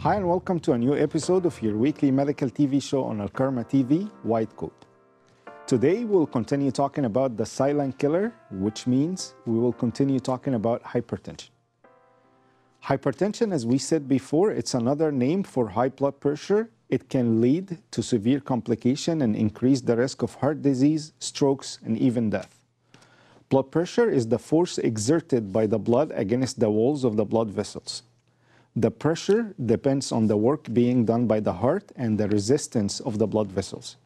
Hi and welcome to a new episode of your weekly medical TV show on AlkarmaTV, White Coat. Today we'll continue talking about the silent killer, which means we will continue talking about hypertension. Hypertension, as we said before, it's another name for high blood pressure. It can lead to severe complication and increase the risk of heart disease, strokes, and even death. Blood pressure is the force exerted by the blood against the walls of the blood vessels. The pressure depends on the work being done by the heart and the resistance of the blood vessels.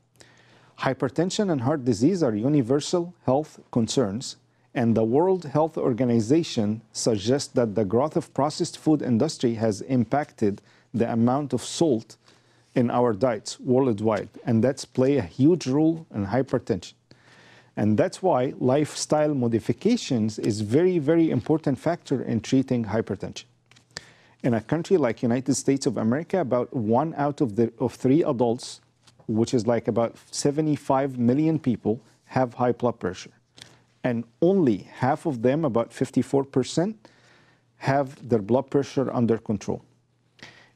Hypertension and heart disease are universal health concerns, and the World Health Organization suggests that the growth of processed food industry has impacted the amount of salt in our diets worldwide, and that's play a huge role in hypertension. And that's why lifestyle modifications is very, very important factor in treating hypertension. In a country like United States of America, about 1 out of 3 adults, which is like about 75 million people, have high blood pressure. And only half of them, about 54%, have their blood pressure under control.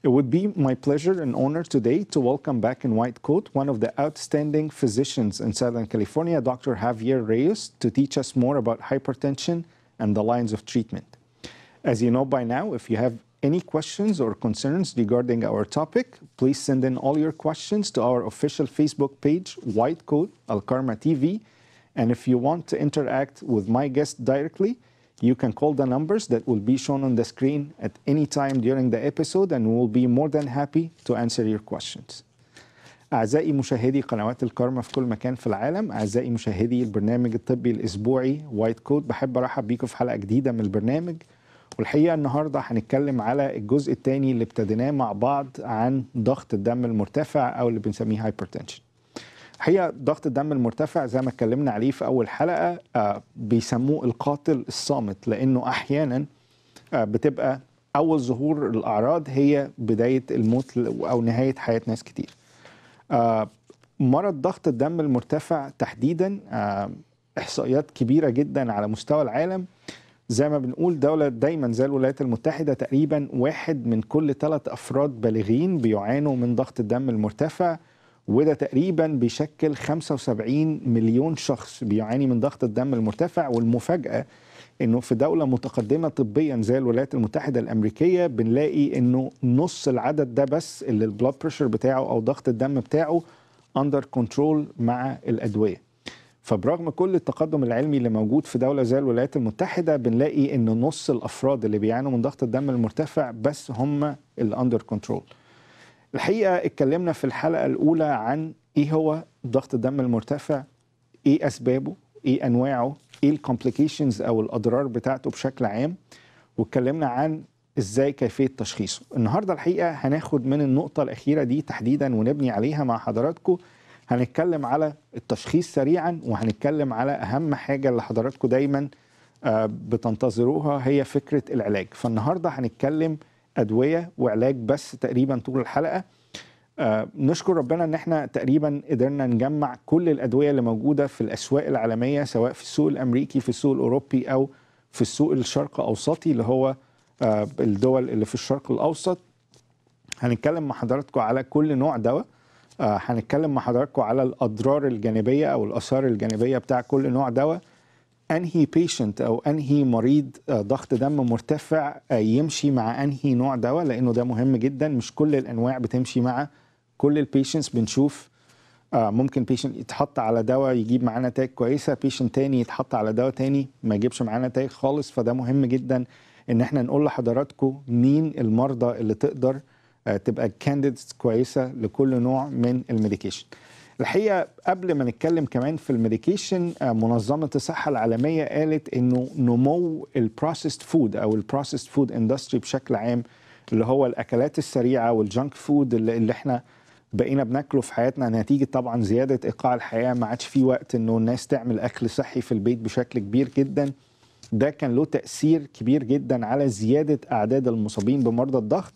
It would be my pleasure and honor today to welcome back in White Coat one of the outstanding physicians in Southern California, Dr. Javier Rios, to teach us more about hypertension and the lines of treatment. As you know by now, if you have any questions or concerns regarding our topic, please send in all your questions to our official Facebook page, White Coat AlkarmaTV. And if you want to interact with my guest directly, you can call the numbers that will be shown on the screen at any time during the episode, and we'll be more than happy to answer your questions. أعزائي مشاهدي قنوات الكرمة في كل مكان في العالم، أعزائي مشاهدي البرنامج الطبي الأسبوعي وايت كوت، بحب أرحب بيكم في حلقة جديدة من البرنامج. والحقيقة النهاردة هنتكلم على الجزء الثاني اللي ابتديناه مع بعض عن ضغط الدم المرتفع أو اللي بنسميه هايبرتنشن. الحقيقة ضغط الدم المرتفع زي ما اتكلمنا عليه في أول حلقة بيسموه القاتل الصامت، لأنه أحيانا بتبقى أول ظهور الأعراض هي بداية الموت أو نهاية حياة ناس كتير. مرض ضغط الدم المرتفع تحديدا إحصائيات كبيرة جدا على مستوى العالم. زي ما بنقول دولة دايما زي الولايات المتحدة تقريبا 1 من كل 3 أفراد بالغين بيعانوا من ضغط الدم المرتفع، وده تقريبا بيشكل 75 مليون شخص بيعاني من ضغط الدم المرتفع. والمفاجأة انه في دولة متقدمة طبيا زي الولايات المتحدة الأمريكية بنلاقي انه نص العدد ده بس اللي البلاد بريشر بتاعه او ضغط الدم بتاعه اندر كنترول مع الأدوية. فبرغم كل التقدم العلمي اللي موجود في دولة زي الولايات المتحدة بنلاقي ان نص الافراد اللي بيعانوا من ضغط الدم المرتفع بس هم اللي اندر كنترول. الحقيقة اتكلمنا في الحلقة الأولى عن إيه هو ضغط الدم المرتفع، إيه أسبابه، إيه أنواعه، إيه الكومبليكيشنز أو الأضرار بتاعته بشكل عام، واتكلمنا عن إزاي كيفية تشخيصه. النهاردة الحقيقة هناخد من النقطة الأخيرة دي تحديدا ونبني عليها مع حضراتكم. هنتكلم على التشخيص سريعا، وهنتكلم على أهم حاجة اللي حضراتكم دايما بتنتظروها هي فكرة العلاج. فالنهاردة هنتكلم أدوية وعلاج بس تقريبا طول الحلقة. نشكر ربنا ان احنا تقريبا قدرنا نجمع كل الأدوية اللي موجودة في الأسواق العالمية، سواء في السوق الأمريكي، في السوق الأوروبي، أو في السوق الشرق أوسطي اللي هو الدول اللي في الشرق الأوسط. هنتكلم مع حضراتكم على كل نوع دواء، هنتكلم مع حضراتكم على الأضرار الجانبية أو الآثار الجانبية بتاع كل نوع دواء، أنهي بيشنت أو أنهي مريض ضغط دم مرتفع يمشي مع أنهي نوع دواء، لأنه ده مهم جدا. مش كل الأنواع بتمشي مع كل البيشنتس. بنشوف ممكن بيشنت يتحط على دواء يجيب معاه نتائج كويسة، بيشنت تاني يتحط على دواء تاني ما يجيبش معاه نتائج خالص. فده مهم جدا إن احنا نقول لحضراتكم مين المرضى اللي تقدر تبقى كانديدز كويسة لكل نوع من الميديكيشن. الحقيقة قبل ما نتكلم كمان في الميديكيشن، منظمة الصحة العالمية قالت انه نمو البروسيسد فود او البروسيسد فود اندستري بشكل عام، اللي هو الاكلات السريعة والجانك فود اللي احنا بقينا بناكله في حياتنا نتيجة طبعا زيادة ايقاع الحياة. ما عادش في وقت انه الناس تعمل اكل صحي في البيت بشكل كبير جدا. ده كان له تأثير كبير جدا على زيادة اعداد المصابين بمرضى الضغط،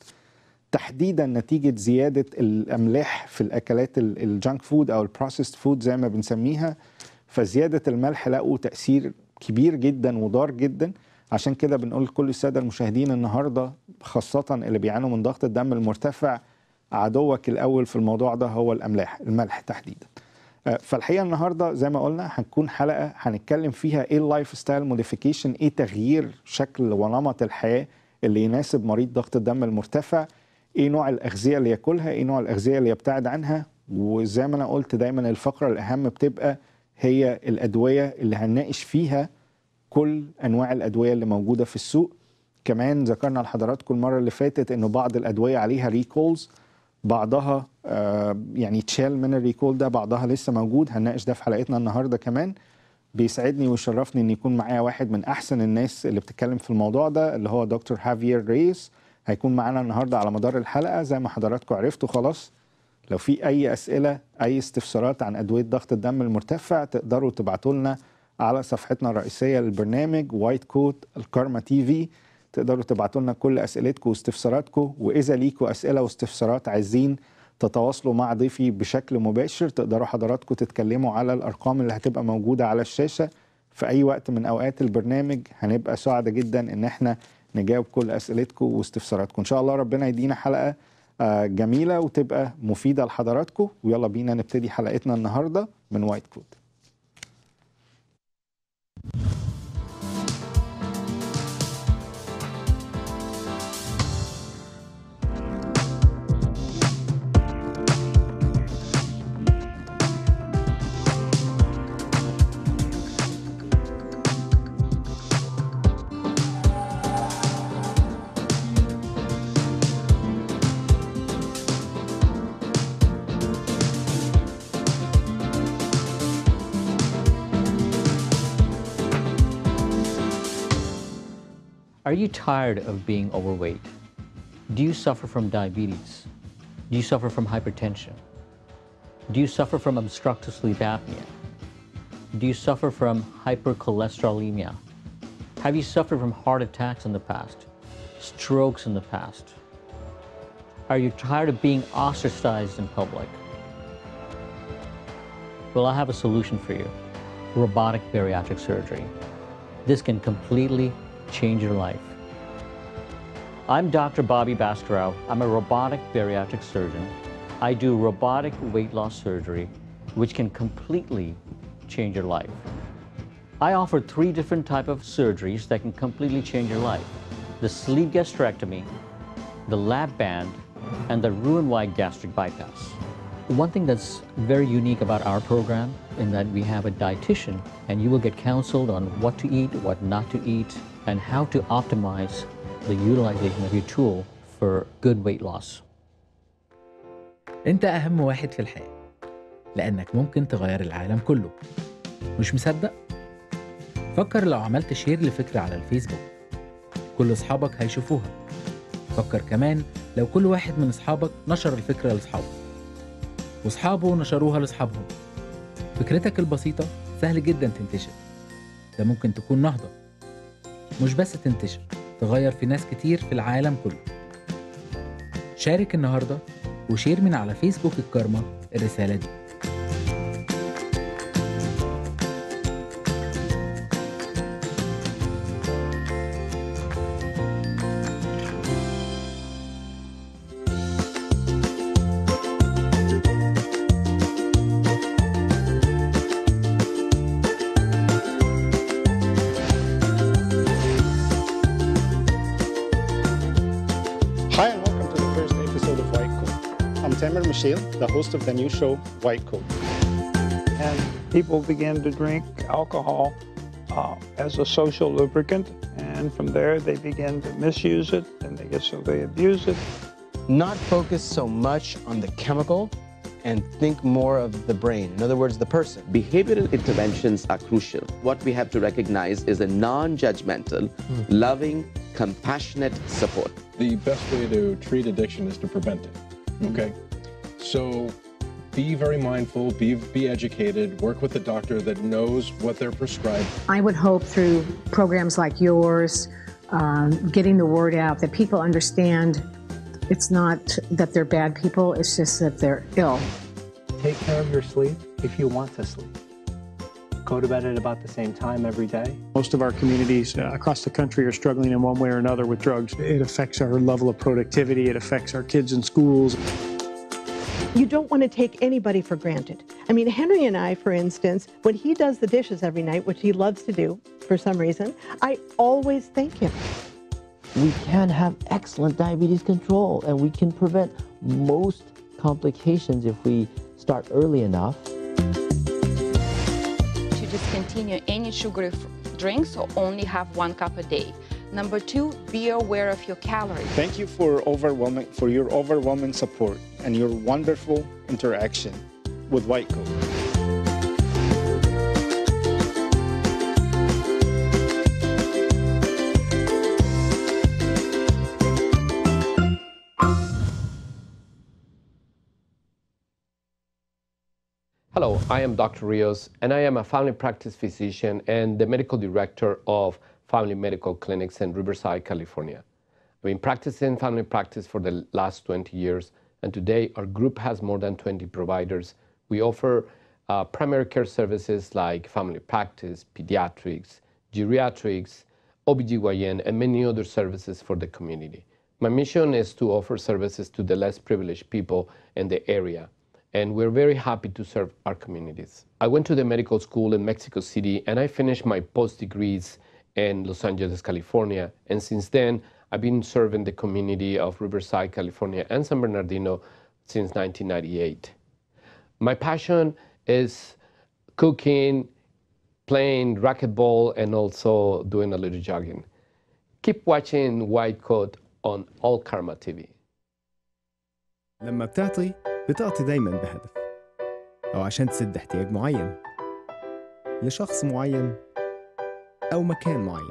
تحديدا نتيجة زيادة الأملاح في الأكلات الجانك فود أو البروسيسد فود زي ما بنسميها. فزيادة الملح لقوا تأثير كبير جدا وضار جدا. عشان كده بنقول لكل السادة المشاهدين النهاردة خاصة اللي بيعانوا من ضغط الدم المرتفع، عدوك الأول في الموضوع ده هو الملح تحديدا. فالحقيقة النهاردة زي ما قلنا هنكون حلقة هنتكلم فيها ايه اللايف ستايل موديفيكيشن، ايه تغيير شكل ونمط الحياة اللي يناسب مريض ضغط الدم المرتفع، ايه نوع الأغذية اللي ياكلها، ايه نوع الأغذية اللي يبتعد عنها. وزي ما انا قلت دايما الفقرة الأهم بتبقى هي الأدوية اللي هنناقش فيها كل أنواع الأدوية اللي موجودة في السوق. كمان ذكرنا لحضراتكم المرة اللي فاتت إنه بعض الأدوية عليها ريكولز، بعضها يعني تشال من الريكول ده، بعضها لسه موجود. هنناقش ده في حلقتنا النهاردة. كمان بيسعدني ويشرفني إن يكون معايا واحد من أحسن الناس اللي بتتكلم في الموضوع ده، اللي هو دكتور هافير ريوس. هيكون معانا النهاردة على مدار الحلقة. زي ما حضراتكم عرفتوا خلاص، لو في أي أسئلة أي استفسارات عن أدوية ضغط الدم المرتفع تقدروا تبعتوا لنا على صفحتنا الرئيسية للبرنامج وايت كوت الكارما تي في. تقدروا تبعتوا لنا كل أسئلتكم واستفساراتكم، وإذا ليكوا أسئلة واستفسارات عايزين تتواصلوا مع ضيفي بشكل مباشر، تقدروا حضراتكم تتكلموا على الأرقام اللي هتبقى موجودة على الشاشة في أي وقت من أوقات البرنامج. هنبقى سعداء جدا إن احنا نجاوب كل أسئلتكم واستفساراتكم. إن شاء الله ربنا يدينا حلقة جميلة وتبقى مفيدة لحضراتكم. ويلا بينا نبتدي حلقتنا النهاردة من وايت كوت. Are you tired of being overweight? Do you suffer from diabetes? Do you suffer from hypertension? Do you suffer from obstructive sleep apnea? Do you suffer from hypercholesterolemia? Have you suffered from heart attacks in the past? Strokes in the past? Are you tired of being ostracized in public? Well, I have a solution for you. Robotic bariatric surgery. This can completely change your life. I'm Dr. Bobby Bascarow. I'm a robotic bariatric surgeon. I do robotic weight loss surgery, which can completely change your life. I offer 3 different types of surgeries that can completely change your life: the sleeve gastrectomy, the lap band, and the Roux-en-Y gastric bypass. One thing that's very unique about our program in that we have a dietitian, and you will get counseled on what to eat, what not to eat, and how to optimize the utilization of your tool for good weight loss. انت اهم واحد في الحياة، لانك ممكن تغير العالم كله. مش مصدق؟ فكر لو عملت شير لفكرة على الفيسبوك، كل اصحابك هيشوفوها. فكر كمان لو كل واحد من اصحابك نشر الفكرة لاصحابه، واصحابه نشروها لاصحابهم. فكرتك البسيطة سهل جدا تنتشر. ده ممكن تكون نهضة، مش بس تنتشر، تغير في ناس كتير في العالم كله. شارك النهاردة وشير من على فيسبوك الكرمة الرسالة دي. Hi and welcome to the first episode of White Coat. I'm Tamer, Meshel, the host of the new show White Coat. And people began to drink alcohol as a social lubricant, and from there they began to misuse it, and they abuse it. Not focus so much on the chemical and think more of the brain. In other words, the person. Behavioral interventions are crucial. What we have to recognize is a non-judgmental, loving, compassionate support. The best way to treat addiction is to prevent it, okay? So be very mindful, be educated, work with a doctor that knows what they're prescribed. I would hope through programs like yours, getting the word out, that people understand it's not that they're bad people, it's just that they're ill. Take care of your sleep if you want to sleep. go to bed at about the same time every day. Most of our communities across the country are struggling in one way or another with drugs. It affects our level of productivity. It affects our kids in schools. You don't want to take anybody for granted. I mean, Henry and I, for instance, when he does the dishes every night, which he loves to do for some reason, I always thank him. We can have excellent diabetes control, and we can prevent most complications if we start early enough. To discontinue any sugary drinks or only have 1 cup a day. Number 2, be aware of your calories. Thank you for your overwhelming support and your wonderful interaction with White Coat. Hello, I am Dr. Rios, and I am a family practice physician and the medical director of Family Medical Clinics in Riverside, California. I've been practicing family practice for the last 20 years, and today our group has more than 20 providers. We offer primary care services like family practice, pediatrics, geriatrics, OBGYN, and many other services for the community. My mission is to offer services to the less privileged people in the area, and we're very happy to serve our communities. I went to the medical school in Mexico City, and I finished my post-degrees in Los Angeles, California, and since then, I've been serving the community of Riverside, California, and San Bernardino since 1998. My passion is cooking, playing racquetball, and also doing a little jogging. Keep watching White Coat on Alkarma TV. لما بتعطي دايما بهدف أو عشان تسد احتياج معين لشخص معين أو مكان معين.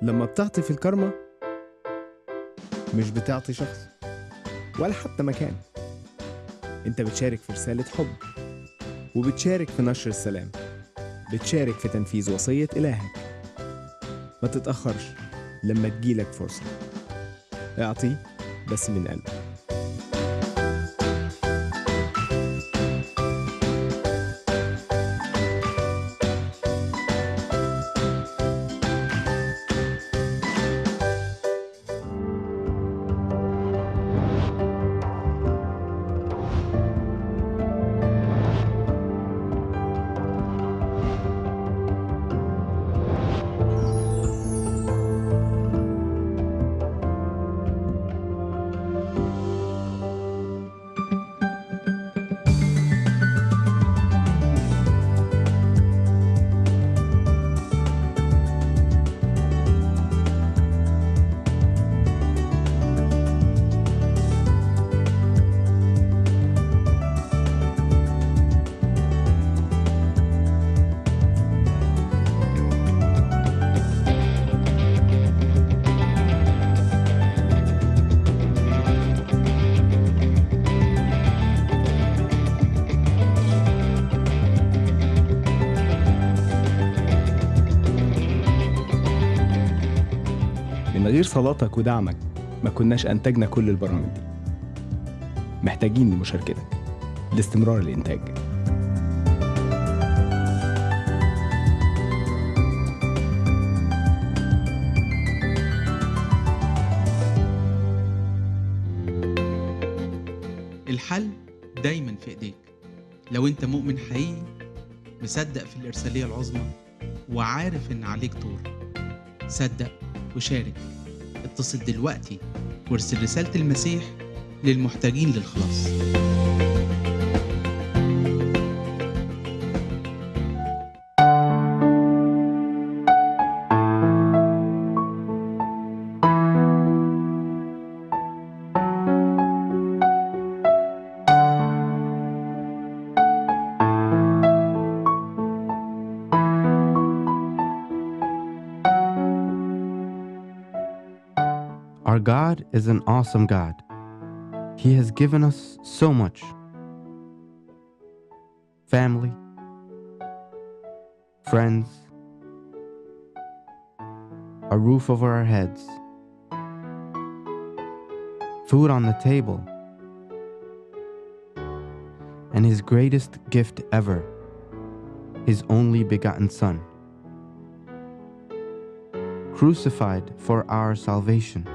لما بتعطي في الكرمة مش بتعطي شخص ولا حتى مكان، انت بتشارك في رسالة حب وبتشارك في نشر السلام، بتشارك في تنفيذ وصية إلهك. ما تتأخرش لما تجيلك فرصة، اعطي بس من قلبك. من غير صلاتك ودعمك ما كناش أنتجنا كل البرامج دي. محتاجين لمشاركتك لاستمرار الإنتاج. الحل دايما في ايديك لو انت مؤمن حقيقي مصدق في الإرسالية العظمى وعارف ان عليك دور. صدق وشارك. اتصل دلوقتي وارسل رسالة المسيح للمحتاجين للخلاص. Our God is an awesome God. He has given us so much. Family, friends, a roof over our heads, food on the table, and His greatest gift ever, his only begotten Son, crucified for our salvation.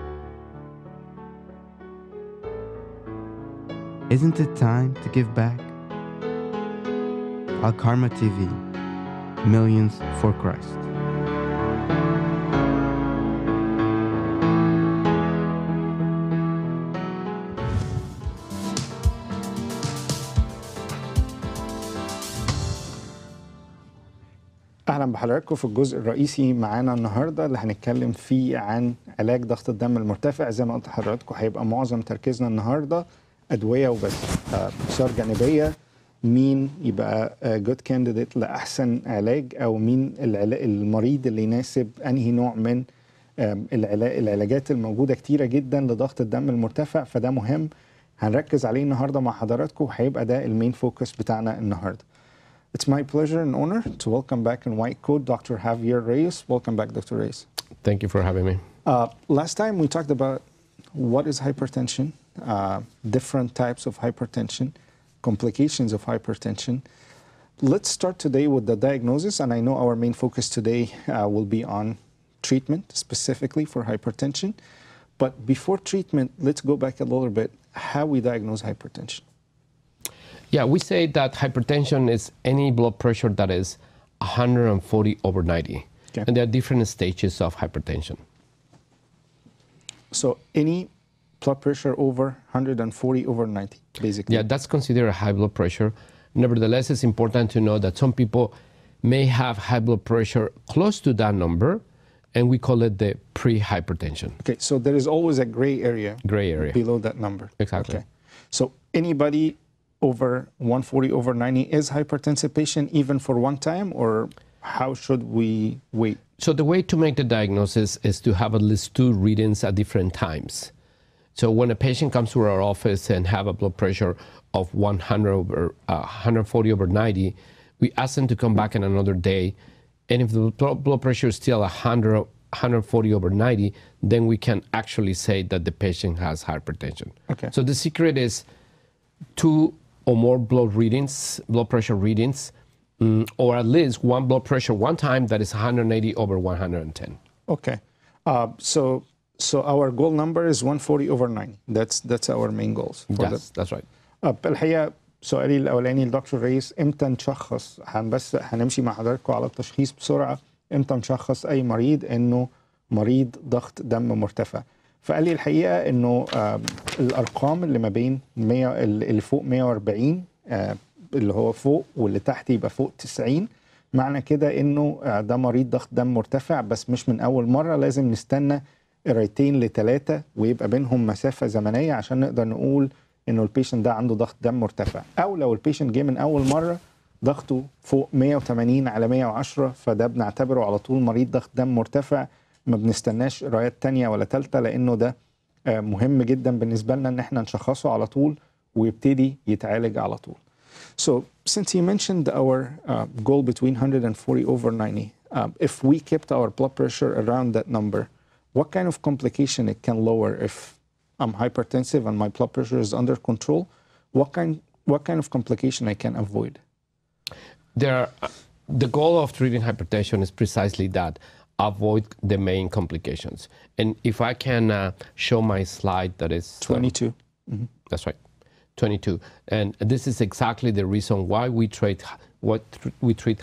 Isn't it time to give back? Alkarma TV, millions for Christ. اهلا بحضراتكم في الجزء الرئيسي معانا النهارده اللي هنتكلم فيه عن علاج ضغط الدم المرتفع. زي ما قلت لحضراتكم هيبقى معظم تركيزنا النهارده ادويه وبس، اثار جانبيه، مين يبقى جود كانديديت لاحسن علاج، او مين المريض اللي يناسب انهي نوع من العلاجات الموجوده كتيره جدا لضغط الدم المرتفع، فده مهم هنركز عليه النهارده مع حضراتكم، وهيبقى ده المين فوكس بتاعنا النهارده. It's my pleasure and honor to welcome back in White Coat Dr. Javier Rios. Welcome back, Dr. Rios. Thank you for having me. Last time we talked about what is hypertension, different types of hypertension, complications of hypertension. Let's start today with the diagnosis, and I know our main focus today will be on treatment, specifically for hypertension. But before treatment, let's go back a little bit, how we diagnose hypertension. Yeah, we say that hypertension is any blood pressure that is 140 over 90. Okay. And there are different stages of hypertension. So any blood pressure over 140 over 90, basically. Yeah, that's considered a high blood pressure. Nevertheless, it's important to know that some people may have high blood pressure close to that number, and we call it the pre-hypertension. Okay, so there is always a gray area. Gray area. Below that number. Exactly. Okay. So anybody over 140 over 90 is hypertensive patient even for one time, or how should we wait? So the way to make the diagnosis is to have at least 2 readings at different times. So when a patient comes to our office and have a blood pressure of 140 over 90, we ask them to come back in another day. And if the blood pressure is still 140 over 90, then we can actually say that the patient has hypertension. Okay. So the secret is 2 or more blood pressure readings, or at least one blood pressure one time that is 180 over 110. Okay. So our goal number is 140 over 90. That's our main goals. Yes, that's right. الحقيقة سؤالي الأولاني لدكتور ريس، امتى نشخص، بس هنمشي مع حضراتكم على التشخيص بسرعة، امتى نشخص أي مريض إنه مريض ضغط دم مرتفع؟ فقال لي الحقيقة إنه الأرقام اللي ما بين 100 اللي فوق 140 اللي هو فوق، واللي تحت يبقى فوق 90، معنى كده إنه ده مريض ضغط دم مرتفع، بس مش من أول مرة، لازم نستنى قرايتين ل3 ويبقى بينهم مسافة زمنية عشان نقدر نقول إنه البيشنت ده عنده ضغط دم مرتفع. أو لو البيشنت جه من أول مرة ضغطه فوق 180 على 110، فده بنعتبره على طول مريض ضغط دم مرتفع، ما بنستناش قرايات تانية ولا تالتة، لأنه ده مهم جدا بالنسبة لنا إن احنا نشخصه على طول ويبتدي يتعالج على طول. So since you mentioned our goal between 140 over 90, if we kept our blood pressure around that number, what kind of complication it can lower if I'm hypertensive and my blood pressure is under control? What kind of complication I can avoid? The goal of treating hypertension is precisely that. Avoid the main complications. And if I can show my slide that is 22. That's right, 22. And this is exactly the reason why we treat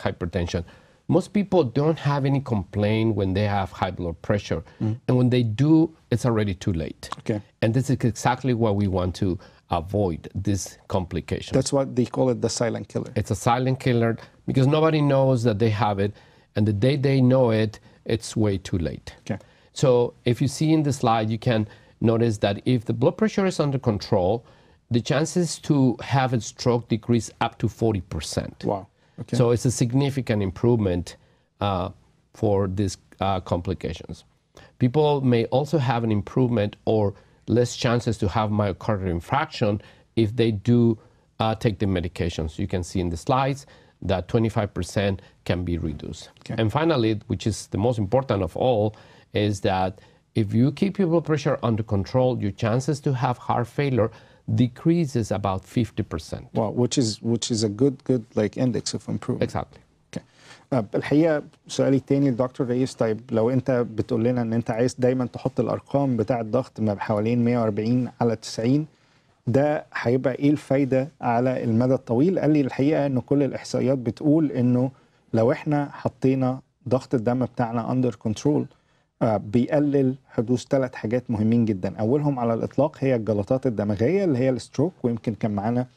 hypertension. Most people don't have any complaint when they have high blood pressure. And when they do, it's already too late. Okay. And this is exactly what we want to avoid, this complication. That's what they call it, the silent killer. It's a silent killer because nobody knows that they have it. And the day they know it, it's way too late. Okay. So if you see in the slide, you can notice that if the blood pressure is under control, the chances to have a stroke decrease up to 40%. Wow. Okay. So it's a significant improvement for these complications. People may also have an improvement or less chances to have myocardial infarction if they do take the medications. You can see in the slides that 25% can be reduced. Okay. And finally, which is the most important of all, is that if you keep your blood pressure under control, your chances to have heart failure decreases about 50%. Wow, which is a good like index of improvement. Exactly. Okay. الحقيقه سؤالي الثاني لدكتور رئيس، طيب لو انت بتقول لنا ان انت عايز دايما تحط الارقام بتاع الضغط ما حوالين 140 على 90، ده هيبقى ايه الفايده على المدى الطويل؟ قال لي الحقيقه انه كل الاحصائيات بتقول انه لو احنا حطينا ضغط الدم بتاعنا اندر كنترول بيقلل حدوث 3 حاجات مهمين جدا. اولهم على الاطلاق هي الجلطات الدماغيه اللي هي الستروك، ويمكن كان معانا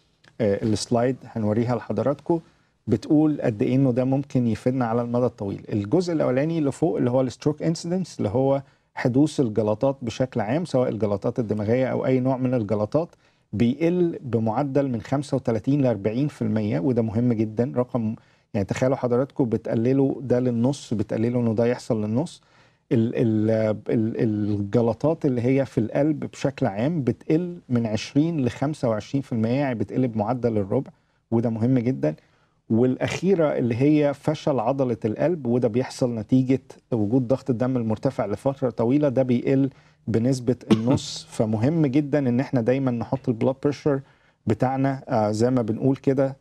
السلايد هنوريها لحضراتكم بتقول قد ايه انه ده ممكن يفيدنا على المدى الطويل. الجزء الاولاني اللي فوق اللي هو الستروك انسيدنس، اللي هو حدوث الجلطات بشكل عام سواء الجلطات الدماغيه او اي نوع من الجلطات، بيقل بمعدل من 35 ل 40%، وده مهم جدا. رقم يعني تخيلوا حضراتكم بتقللوا ده للنص، بتقللوا انه ده يحصل للنص. الجلطات اللي هي في القلب بشكل عام بتقل من 20 ل 25%، يعني بتقل بمعدل الربع، وده مهم جدا. والأخيرة اللي هي فشل عضلة القلب، وده بيحصل نتيجة وجود ضغط الدم المرتفع لفترة طويلة، ده بيقل بنسبة النص. فمهم جدا ان احنا دايما نحط البلاد بريشر بتاعنا زي ما بنقول كده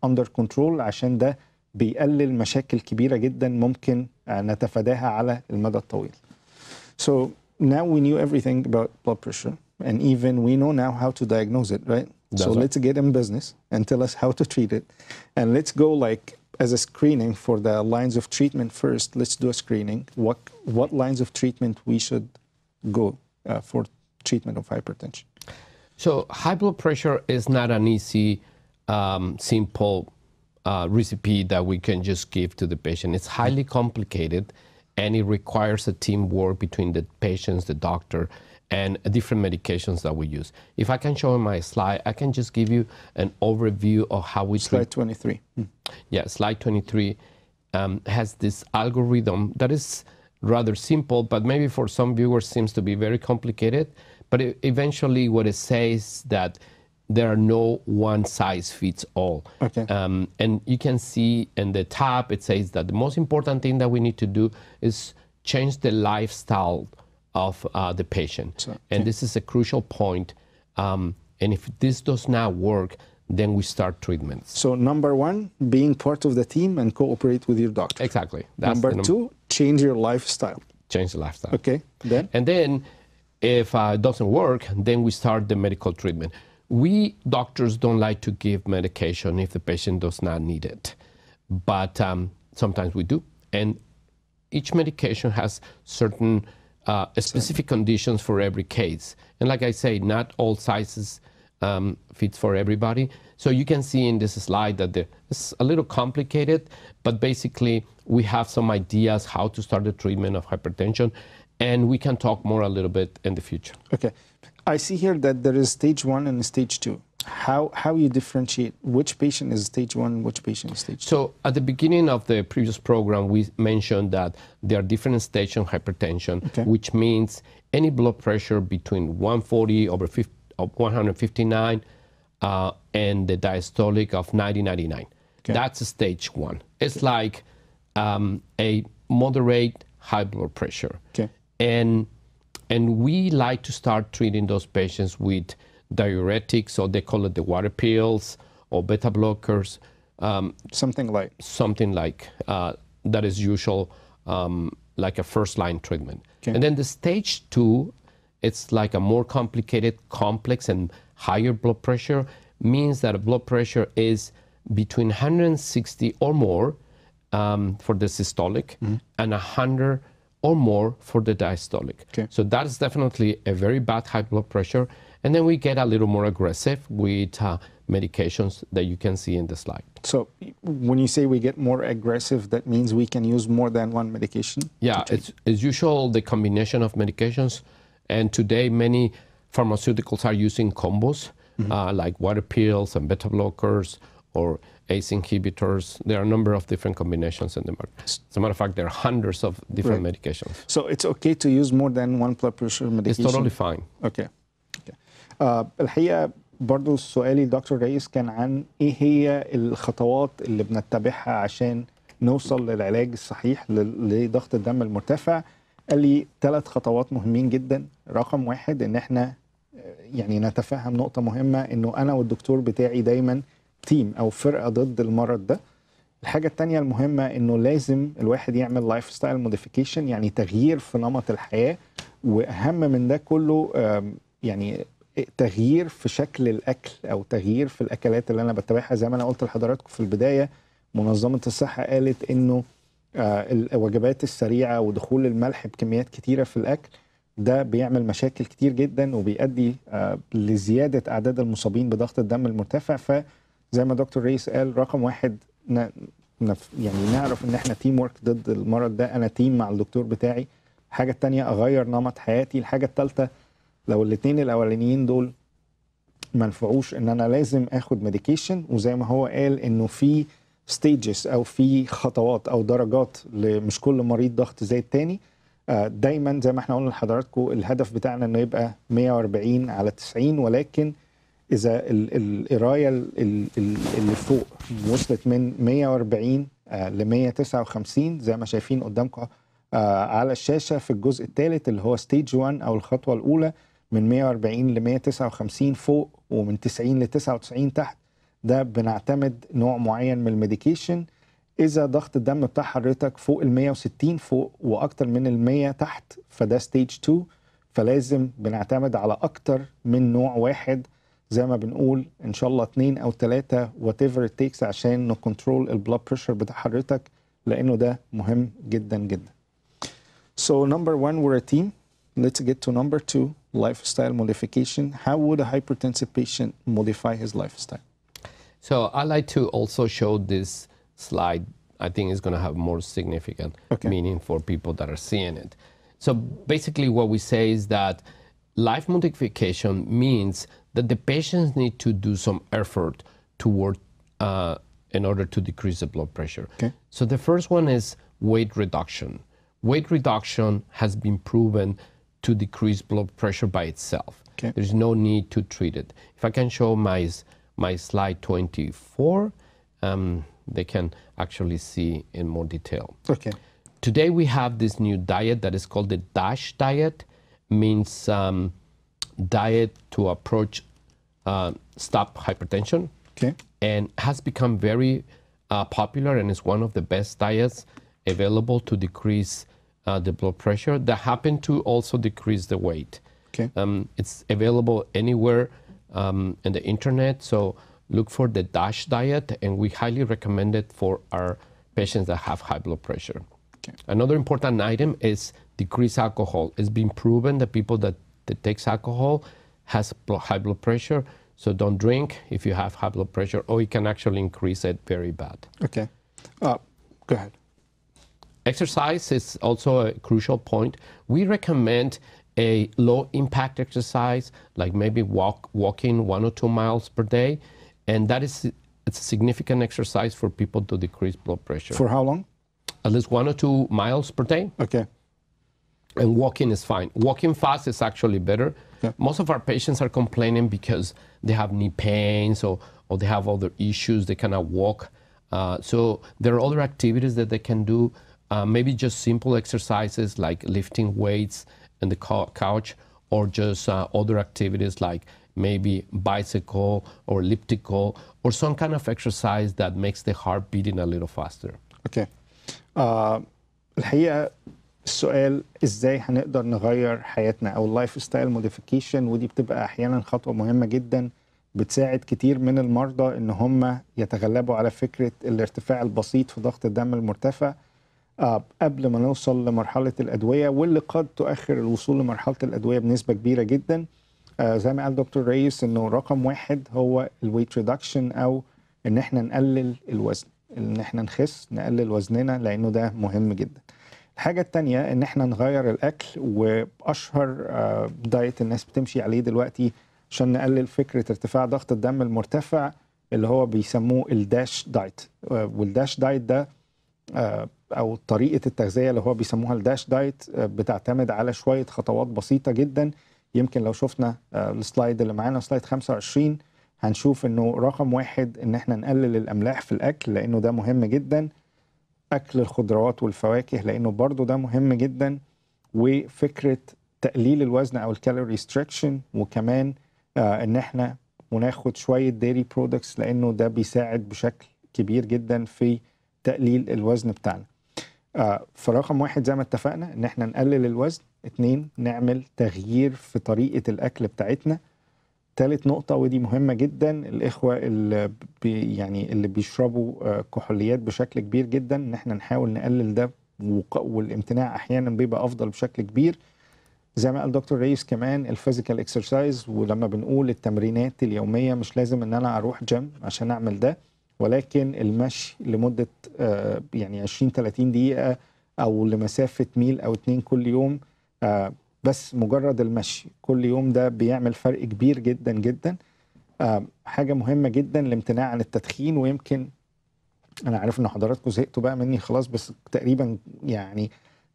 اندر كنترول، عشان ده بيقلل مشاكل كبيرة جدا ممكن نتفاداها على المدى الطويل. So now we knew everything about blood pressure, and even we know now how to diagnose it, right? So let's get in business and tell us how to treat it. And let's go like as a screening for the lines of treatment first. Let's do a screening. What lines of treatment we should go for treatment of hypertension? So high blood pressure is not an easy, simple recipe that we can just give to the patient. It's highly complicated, and it requires a teamwork between the patients, the doctor, and different medications that we use. If I can show in my slide, I can just give you an overview of how we Slide 23. Yeah, slide 23 has this algorithm that is rather simple, but maybe for some viewers seems to be very complicated. But eventually what it says that there are no one size fits all. Okay. And you can see in the top, it says that the most important thing that we need to do is change the lifestyle of the patient. And this is a crucial point. And if this does not work, then we start treatments. So number one, being part of the team and cooperate with your doctor. Exactly. Number two, change your lifestyle. Change the lifestyle. Okay. Then? And then if it doesn't work, then we start the medical treatment. We doctors don't like to give medication if the patient does not need it. But sometimes we do. And each medication has certain specific conditions for every case. And like I say, not all sizes fits for everybody. So you can see in this slide that it's a little complicated, but basically we have some ideas how to start the treatment of hypertension, and we can talk more a little bit in the future. Okay. I see here that there is stage 1 and stage 2. How you differentiate which patient is stage 1, which patient is stage 2? So at the beginning of the previous program, we mentioned that there are different stages of hypertension, which means any blood pressure between 140 over 159 and the diastolic of 90-99. That's stage 1. It's like a moderate high blood pressure. And we like to start treating those patients with diuretics, or they call it the water pills or beta blockers. Something like that is usual, like a first-line treatment. And then the stage 2, it's like a more complicated, complex, and higher blood pressure, means that a blood pressure is between 160 or more for the systolic and 100 or more for the diastolic. So that is definitely a very bad high blood pressure. And then we get a little more aggressive with medications that you can see in the slide. So when you say we get more aggressive, that means we can use more than one medication? Yeah, it's usual the combination of medications. And today many pharmaceuticals are using combos, like water pills and beta blockers or ACE inhibitors. There are a number of different combinations in the market. As a matter of fact, there are hundreds of different medications. So it's okay to use more than one blood pressure medication? It's totally fine. Okay. الحقيقة برضو سؤالي لدكتور رئيس كان عن ايه هي الخطوات اللي بنتبعها عشان نوصل للعلاج الصحيح لضغط الدم المرتفع. قال لي 3 خطوات مهمين جدا. رقم 1 ان احنا يعني نتفهم نقطة مهمة، انه انا والدكتور بتاعي دايما تيم او فرقة ضد المرض ده. الحاجة التانية المهمة انه لازم الواحد يعمل لايف ستايل موديفيكيشن، يعني تغيير في نمط الحياة، واهم من ده كله يعني تغيير في شكل الاكل او تغيير في الاكلات اللي انا بتابعها. زي ما انا قلت لحضراتكم في البداية، منظمة الصحة قالت انه الوجبات السريعة ودخول الملح بكميات كتيرة في الاكل ده بيعمل مشاكل كتير جدا وبيؤدي لزيادة اعداد المصابين بضغط الدم المرتفع. فزي ما دكتور ريس قال، رقم واحد يعني نعرف ان احنا تيم ورك ضد المرض ده، انا تيم مع الدكتور بتاعي. الحاجة التانية اغير نمط حياتي. الحاجة التالتة لو الاتنين الاولانيين دول منفعوش، ان انا لازم اخد ميديكيشن، وزي ما هو قال انه في ستيجز او في خطوات او درجات، مش كل مريض ضغط زي التاني. دايما زي ما احنا قلنا لحضراتكم الهدف بتاعنا انه يبقى 140 على 90، ولكن اذا القرايه اللي فوق وصلت من 140 ل 159 زي ما شايفين قدامكم على الشاشه في الجزء الثالث اللي هو ستيج 1 او الخطوه الاولى، من 140 ل 159 فوق ومن 90 ل 99 تحت، ده بنعتمد نوع معين من الميديكيشن. اذا ضغط الدم بتاع حضرتك فوق ال 160 فوق واكتر من ال 100 تحت، فده ستيج 2، فلازم بنعتمد على اكتر من نوع واحد، زي ما بنقول ان شاء الله 2 أو 3 whatever it takes عشان نكنترول البلاد بريشر بتاع حضرتك، لانه ده مهم جدا جدا. So number one, we're a team. Let's get to number 2, lifestyle modification. How would a hypertensive patient modify his lifestyle? So I like to also show this slide. I think it's going to have more significant meaning for people that are seeing it. So basically what we say is that life modification means that the patients need to do some effort toward in order to decrease the blood pressure. So the first one is weight reduction. Weight reduction has been proven to decrease blood pressure by itself. There's no need to treat it. If I can show my slide 24, they can actually see in more detail. Today we have this new diet that is called the DASH diet. Means diet to approach stop hypertension, and has become very popular, and is one of the best diets available to decrease the blood pressure that happen to also decrease the weight. It's available anywhere in the internet, so look for the DASH diet, and we highly recommend it for our patients that have high blood pressure. Another important item is decrease alcohol. It's been proven that people that takes alcohol has high blood pressure, so don't drink if you have high blood pressure, or it can actually increase it very bad. Go ahead. Exercise is also a crucial point. We recommend a low impact exercise, like maybe walking 1 or 2 miles per day, and it's a significant exercise for people to decrease blood pressure. For how long? At least 1 or 2 miles per day. And walking is fine. Walking fast is actually better. Most of our patients are complaining because they have knee pains or they have other issues, they cannot walk. So there are other activities that they can do, maybe just simple exercises like lifting weights in the couch, or just other activities like maybe bicycle or elliptical, or some kind of exercise that makes the heart beating a little faster. الحقيقة السؤال ازاي هنقدر نغير حياتنا او اللايف ستايل موديفيكيشن، ودي بتبقى احيانا خطوة مهمة جدا بتساعد كتير من المرضى ان هم يتغلبوا على فكرة الارتفاع البسيط في ضغط الدم المرتفع قبل ما نوصل لمرحلة الأدوية، واللي قد تؤخر الوصول لمرحلة الأدوية بنسبة كبيرة جدا. زي ما قال دكتور ريس انه رقم واحد هو الويت ريدكشن، او ان احنا نقلل الوزن، ان احنا نخس نقلل وزننا، لانه ده مهم جدا. الحاجة التانية ان احنا نغير الاكل، واشهر دايت الناس بتمشي عليه دلوقتي عشان نقلل فكرة ارتفاع ضغط الدم المرتفع اللي هو بيسموه الداش دايت. والداش دايت ده او طريقة التغذية اللي هو بيسموها الداش دايت بتعتمد على شوية خطوات بسيطة جدا. يمكن لو شفنا السلايد اللي معانا سلايد 25 هنشوف انه رقم واحد ان احنا نقلل الاملاح في الاكل، لانه ده مهم جدا. اكل الخضروات والفواكه لانه برضو ده مهم جدا. وفكرة تقليل الوزن او الكالوري ريستريكشن، وكمان ان احنا وناخد شوية ديري برودكتس، لانه ده بيساعد بشكل كبير جدا في تقليل الوزن بتاعنا. فرقم 1 زي ما اتفقنا ان احنا نقلل الوزن. 2 نعمل تغيير في طريقة الاكل بتاعتنا. 3 نقطة ودي مهمة جدا، الاخوة اللي اللي بيشربوا كحوليات بشكل كبير جدا، ان احنا نحاول نقلل ده، والامتناع احيانا بيبقى افضل بشكل كبير. زي ما قال دكتور ريس كمان الفيزيكال اكسرسايز، ولما بنقول التمرينات اليومية مش لازم ان انا اروح جيم عشان اعمل ده، ولكن المشي لمدة 20-30 دقيقة او لمسافة ميل او 2 كل يوم، بس مجرد المشي كل يوم ده بيعمل فرق كبير جدا جدا. حاجة مهمة جدا الامتناع عن التدخين، ويمكن انا عارف ان حضراتكم زهقتوا بقى مني خلاص، بس تقريبا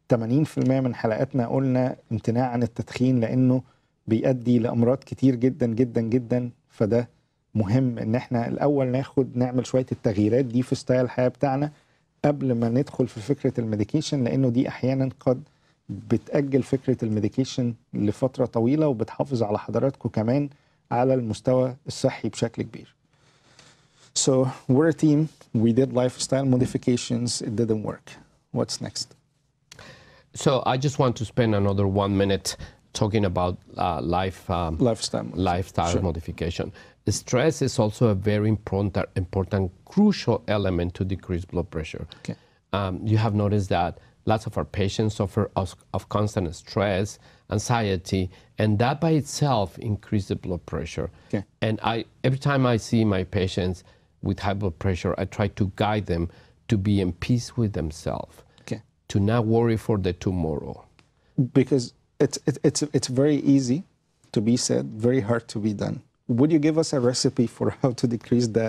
80% من حلقاتنا قلنا امتناع عن التدخين، لانه بيؤدي لامراض كتير جدا جدا جدا. فده مهم ان احنا الاول نعمل شويه التغييرات دي في ستايل الحياه بتاعنا قبل ما ندخل في فكره الميديكيشن، لانه دي احيانا قد بتاجل فكره الميديكيشن لفتره طويله، وبتحافظ على حضراتكم كمان على المستوى الصحي بشكل كبير. So we're a team. We did lifestyle modifications. It didn't work. What's next? So I just want to spend another 1 minute talking about lifestyle Sure. modification. Stress is also a very important, crucial element to decrease blood pressure. Okay. You have noticed that lots of our patients suffer of constant stress, anxiety, and that by itself increases the blood pressure. Okay. And every time I see my patients with high blood pressure, I try to guide them to be in peace with themselves. Okay. To not worry for the tomorrow. Because it's very easy to be said, very hard to be done. Would you give us a recipe for how to decrease the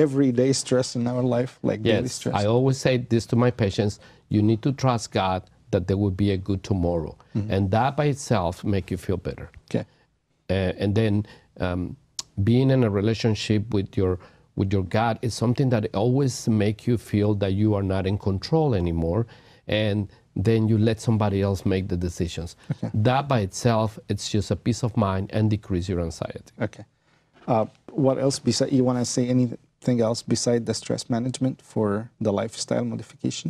everyday stress in our life, like daily stress? I always say this to my patients: you need to trust God that there will be a good tomorrow, and that by itself make you feel better. Okay. And then being in a relationship with your God is something that always make you feel that you are not in control anymore, and then you let somebody else make the decisions. Okay. That by itself, it's just a peace of mind and decrease your anxiety. Okay. What else besides, you want to say anything else beside the stress management for the lifestyle modification?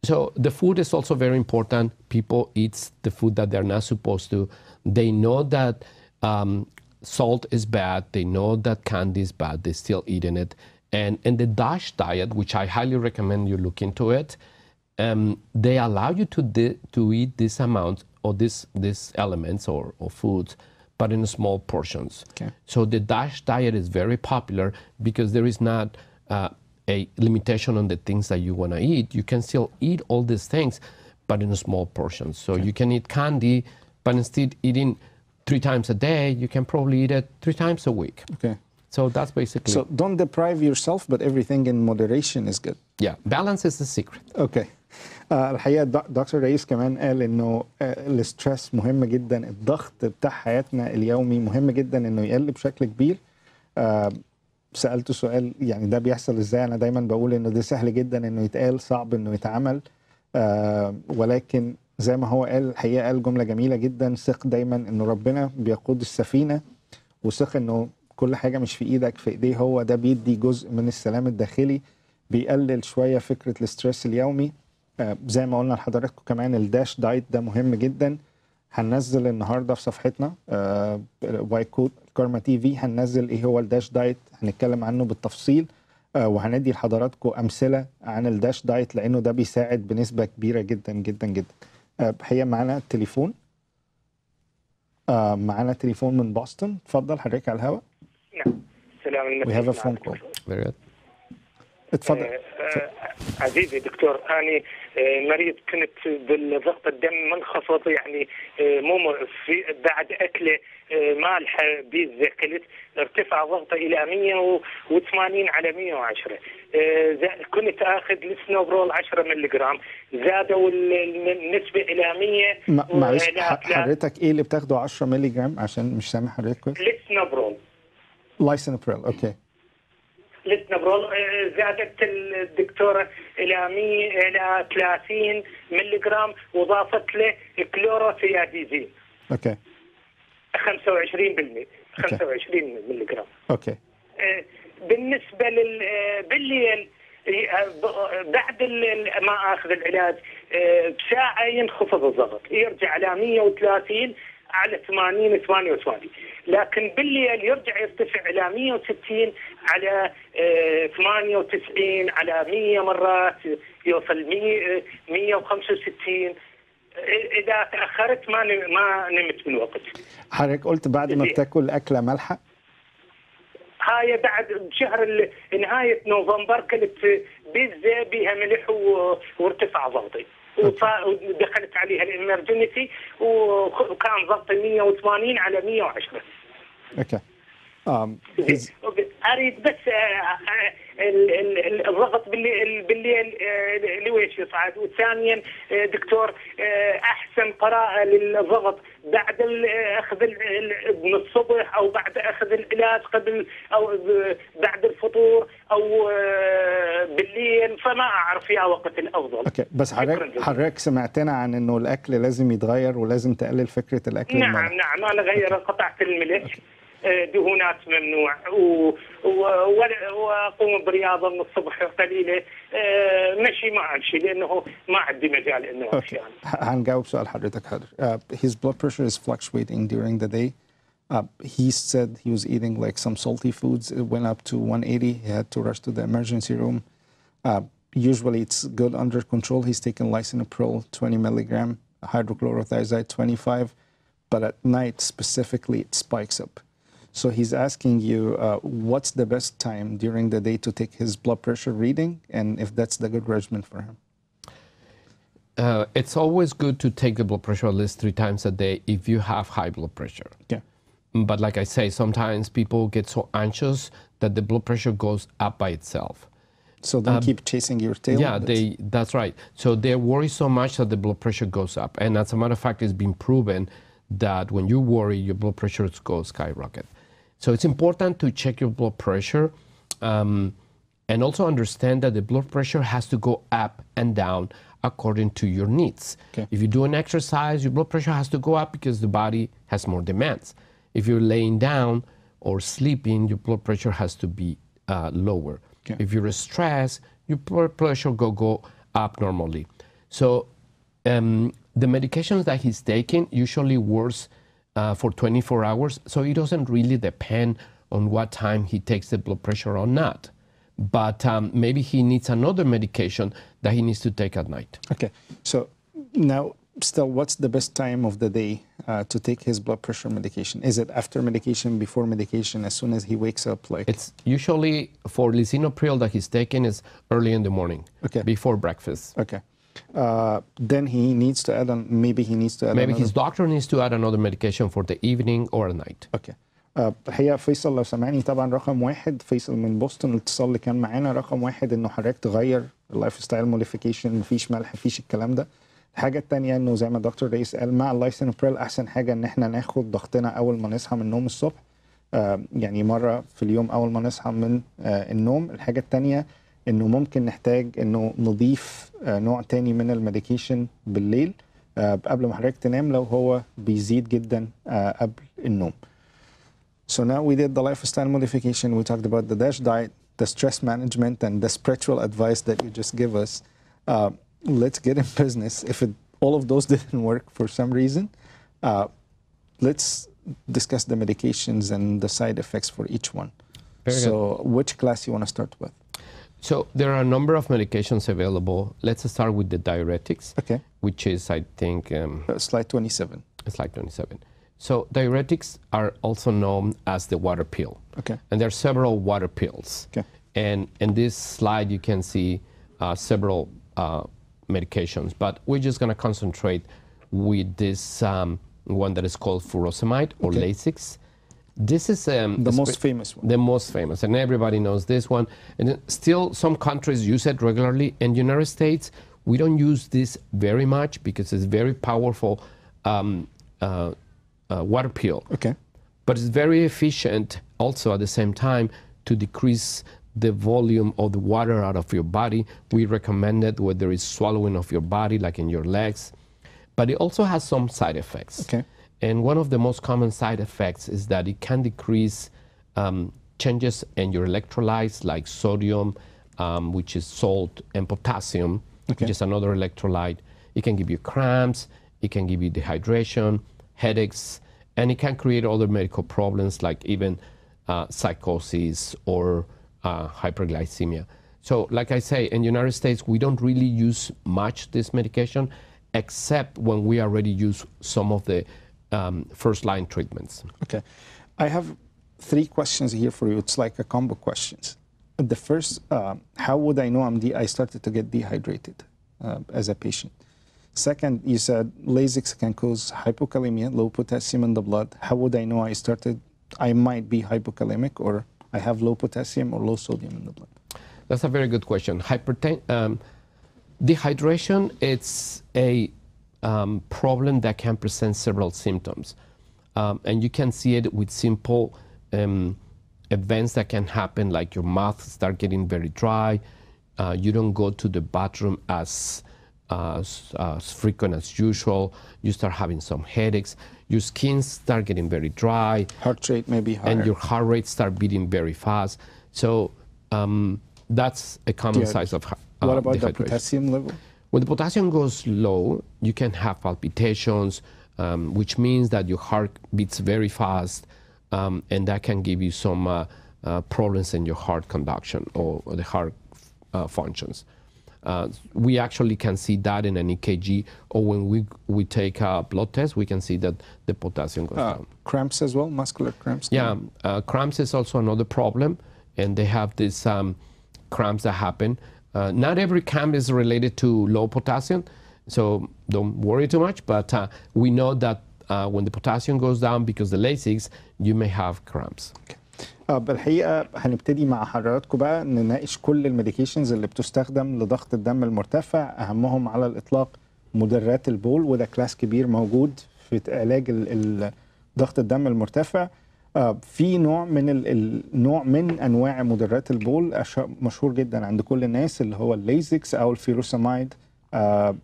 So the food is also very important. People eat the food that they're not supposed to. They know that salt is bad. They know that candy is bad. They're still eating it. And the DASH diet, which I highly recommend you look into it, they allow you to eat this amount or these elements or foods, but in small portions. Okay. So the DASH diet is very popular because there is not a limitation on the things that you want to eat. You can still eat all these things, but in small portions. So you can eat candy, but instead eating 3 times a day, you can probably eat it 3 times a week. Okay. So that's basically. So don't deprive yourself, but everything in moderation is good. Yeah, balance is the secret. Okay. الحقيقة دكتور رئيس كمان قال انه الاسترس مهم جدا، الضغط بتاع حياتنا اليومي مهم جدا انه يقل بشكل كبير. سألته سؤال ده بيحصل ازاي؟ انا دايما بقول انه ده سهل جدا انه يتقال، صعب انه يتعمل، ولكن زي ما هو قال الحقيقة قال جملة جميلة جدا: ثق دايما انه ربنا بيقود السفينة، وثق انه كل حاجة مش في ايدك، في ايديه هو. ده بيدي جزء من السلام الداخلي، بيقلل شوية فكرة الاسترس اليومي. زي ما قلنا لحضراتكم كمان الداش دايت ده مهم جدا. هننزل النهارده في صفحتنا وايت كوت الكرمة تي في، هننزل ايه هو الداش دايت، هنتكلم عنه بالتفصيل، وهندي لحضراتكم امثله عن الداش دايت، لانه ده بيساعد بنسبه كبيره جدا جدا جدا. هي معانا تليفون، من بوسطن. اتفضل حضرتك على الهواء. نعم. السلام عليكم. We have a phone call. Very good. اتفضل. عزيزي دكتور، أنا مريض كنت بالضغط الدم منخفض، مو في بعد أكله مالحة بيتزا كلت ارتفع ضغطه إلى 180 على 110. كنت آخذ السنوبرول 10 ملغ، زادوا النسبة إلى 100. معلش حضرتك إيه اللي بتاخده 10 ملغ عشان مش سامع حضرتك كويس؟ السنوبرول. لايسنبريل. أوكي. السنوبرول زادت الدكتورة إلى 30 ملغ، وضافت له كلوروثياديزين. اوكي. 25%. 25 ملغ. اوكي. بالنسبة بالليل بعد ما اخذ العلاج بساعه ينخفض الضغط، يرجع على 130 على 80 88، لكن بالليل يرجع يرتفع الى 160 على 98 على 100 مرات يوصل 165. اذا تاخرت ما نمت بالوقت. حضرتك قلت بعد ما بتاكل اكله مالحه؟ هاي بعد بشهر نهايه نوفمبر كنت بيتزا بها ملح وارتفع ضغطي، ودخلت عليها الامرجنسي وكان ضغطي 180 على 110. اوكي. اريد بس الضغط بالليل لويش يصعد، وثانيا دكتور احسن قراءه للضغط بعد اخذ من الصبح او بعد اخذ العلاج قبل او بعد الفطور او بالليل، فما اعرف يا وقت الافضل. اوكي، بس حضرتك سمعتنا عن انه الاكل لازم يتغير ولازم تقلل فكره الاكل نعم الملح. نعم انا غير قطعت الملح، دهونات ممنوع، واقوم برياضه من الصبح قليله، مشي ما امشي لانه ما عندي مجال انه امشي. هنجاوب سؤال حضرتك حاضر. His blood pressure is fluctuating during the day. He said he was eating like some salty foods. It went up to 180. He had to rush to the emergency room. Usually it's good under control. He's taking lisinopril 20 milligram, hydrochlorothiazide 25, but at night specifically it spikes up. So he's asking you what's the best time during the day to take his blood pressure reading, and if that's the good regimen for him. It's always good to take the blood pressure at least 3 times a day if you have high blood pressure. Yeah. But like I say, sometimes people get so anxious that the blood pressure goes up by itself. So don't keep chasing your tail. Yeah, that's right. So they worry so much that the blood pressure goes up. And as a matter of fact, it's been proven that when you worry, your blood pressure goes skyrocket. So it's important to check your blood pressure and also understand that the blood pressure has to go up and down according to your needs. Okay. If you do an exercise, your blood pressure has to go up because the body has more demands. If you're laying down or sleeping, your blood pressure has to be lower. Okay. If you're stressed, your blood pressure go up normally. So the medications that he's taking usually works for 24 hours, so it doesn't really depend on what time he takes the blood pressure or not. But maybe he needs another medication that he needs to take at night. Okay, so now still, what's the best time of the day to take his blood pressure medication? Is it after medication, before medication, as soon as he wakes up? Like it's usually for lisinopril that he's taking is early in the morning, okay, before breakfast. Okay. Then he needs to add on, maybe he needs to add maybe his doctor needs to add another medication for the evening or at night. Okay. الحقيقه فيصل لو سمعني طبعا رقم 1 فيصل من بوسطن الاتصال اللي كان معانا رقم 1 انه حضرتك تغير اللايف ستايل موديفيكيشن، مفيش ملح مفيش الكلام ده. الحاجه الثانيه انه زي ما الدكتور رئيس قال مع اللايسينوبريل احسن حاجه ان احنا ناخد ضغطنا اول ما نصحى من النوم الصبح، يعني مره في اليوم اول ما نصحى من النوم. الحاجه الثانيه انه ممكن نحتاج انه نضيف نوع تاني من الميديكيشن بالليل قبل ما حضرتك تنام لو هو بيزيد جدا قبل النوم. So now we did the lifestyle modification, we talked about the DASH diet, the stress management, and the spiritual advice that you just give us. Let's get in business. If all of those didn't work for some reason, let's discuss the medications and the side effects for each one. Very so good. which class you want to start with? So there are a number of medications available. Let's start with the diuretics, okay, which is, I think... slide 27. Slide 27. So diuretics are also known as the water pill. Okay. And there are several water pills. Okay. And in this slide, you can see several medications. But we're just going to concentrate with this one that is called furosemide or okay, Lasix. This is the most famous one. The most famous, and everybody knows this one. And still, some countries use it regularly. In the United States, we don't use this very much because it's very powerful water pill. Okay. But it's very efficient also at the same time to decrease the volume of the water out of your body. We recommend it when there is swallowing of your body, like in your legs. But it also has some side effects. Okay. And one of the most common side effects is that it can decrease changes in your electrolytes like sodium which is salt, and potassium, which is another electrolyte. It can give you cramps, it can give you dehydration, headaches, and it can create other medical problems like even psychosis or hyperglycemia. So like I say, in the United States, we don't really use much this medication, except when we already use some of the first-line treatments. Okay. I have 3 questions here for you. It's like a combo questions. The first, how would I know I started to get dehydrated as a patient? Second, you said Lasix can cause hypokalemia, low potassium in the blood. How would I know I might be hypokalemic, or I have low potassium or low sodium in the blood? That's a very good question. Dehydration, it's a problem that can present several symptoms. And you can see it with simple events that can happen, like your mouth start getting very dry, you don't go to the bathroom as frequent as usual, you start having some headaches, your skin start getting very dry, heart rate may be higher, and your heart rate start beating very fast. So that's a common size of what about the potassium level? When the potassium goes low, you can have palpitations, which means that your heart beats very fast, and that can give you some problems in your heart conduction or the heart functions. We actually can see that in an EKG, or when we take a blood test, we can see that the potassium goes down. Cramps as well, muscular cramps? Yeah, cramps is also another problem, and they have these cramps that happen. Not every cramp is related to low potassium, so don't worry too much, but we know that when the potassium goes down because the Lasix, you may have cramps. Okay. بالحقيقة هنبتدي مع حضراتكم بقى نناقش كل الميديكيشنز اللي بتستخدم لضغط الدم المرتفع، أهمهم على الإطلاق مدرات البول، وده كلاس كبير موجود في علاج ضغط الدم المرتفع. في نوع من أنواع مدرات البول مشهور جدا عند كل الناس اللي هو الليزكس أو الفيروساميد،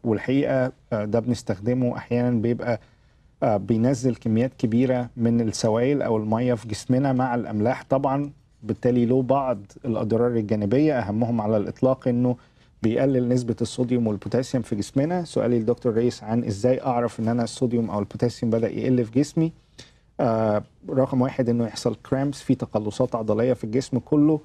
والحقيقة ده بنستخدمه أحيانا بيبقى بينزل كميات كبيرة من السوائل أو المية في جسمنا مع الأملاح طبعا، بالتالي له بعض الأضرار الجانبية، أهمهم على الإطلاق إنه بيقلل نسبة الصوديوم والبوتاسيوم في جسمنا. سؤالي للدكتور ريس عن إزاي أعرف إن أنا الصوديوم أو البوتاسيوم بدأ يقل في جسمي. رقم 1 إنه يحصل كرامبس، في تقلصات عضلية في الجسم كله،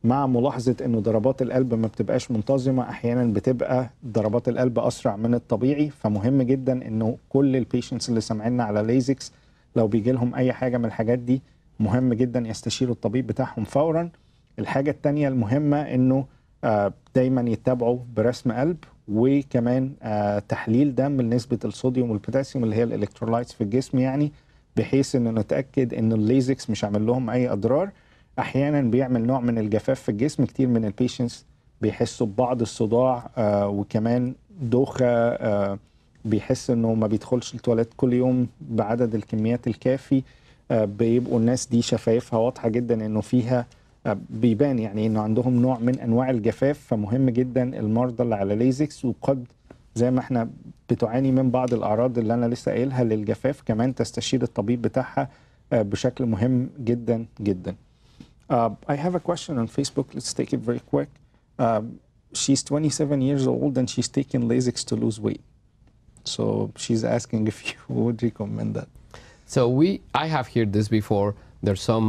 مع ملاحظة إنه ضربات القلب ما بتبقاش منتظمة، أحيانا بتبقى ضربات القلب أسرع من الطبيعي، فمهم جدا إنه كل البيشنتس اللي سامعيننا على ليزكس لو بيجي لهم أي حاجة من الحاجات دي مهم جدا يستشيروا الطبيب بتاعهم فورا. الحاجة التانية المهمة إنه دايما يتابعوا برسم قلب، وكمان تحليل دم لنسبة الصوديوم والبوتاسيوم اللي هي الإلكترولايتس في الجسم، يعني بحيث إنه نتأكد إن الليزكس مش عامل لهم أي أضرار. احيانا بيعمل نوع من الجفاف في الجسم، كتير من البيشنتس بيحسوا ببعض الصداع وكمان دوخه، بيحس انه ما بيدخلش التواليت كل يوم بعدد الكميات الكافي، بيبقوا الناس دي شفايفها واضحه جدا انه فيها بيبان يعني انه عندهم نوع من انواع الجفاف. فمهم جدا المرضى اللي على ليزكس وقد زي ما احنا بتعاني من بعض الاعراض اللي انا لسه قايلها للجفاف كمان تستشير الطبيب بتاعها بشكل مهم جدا جدا. I have a question on Facebook. Let's take it very quick. She's 27 years old and she's taking Lasix to lose weight. So she's asking if you would recommend that. So I have heard this before. There's some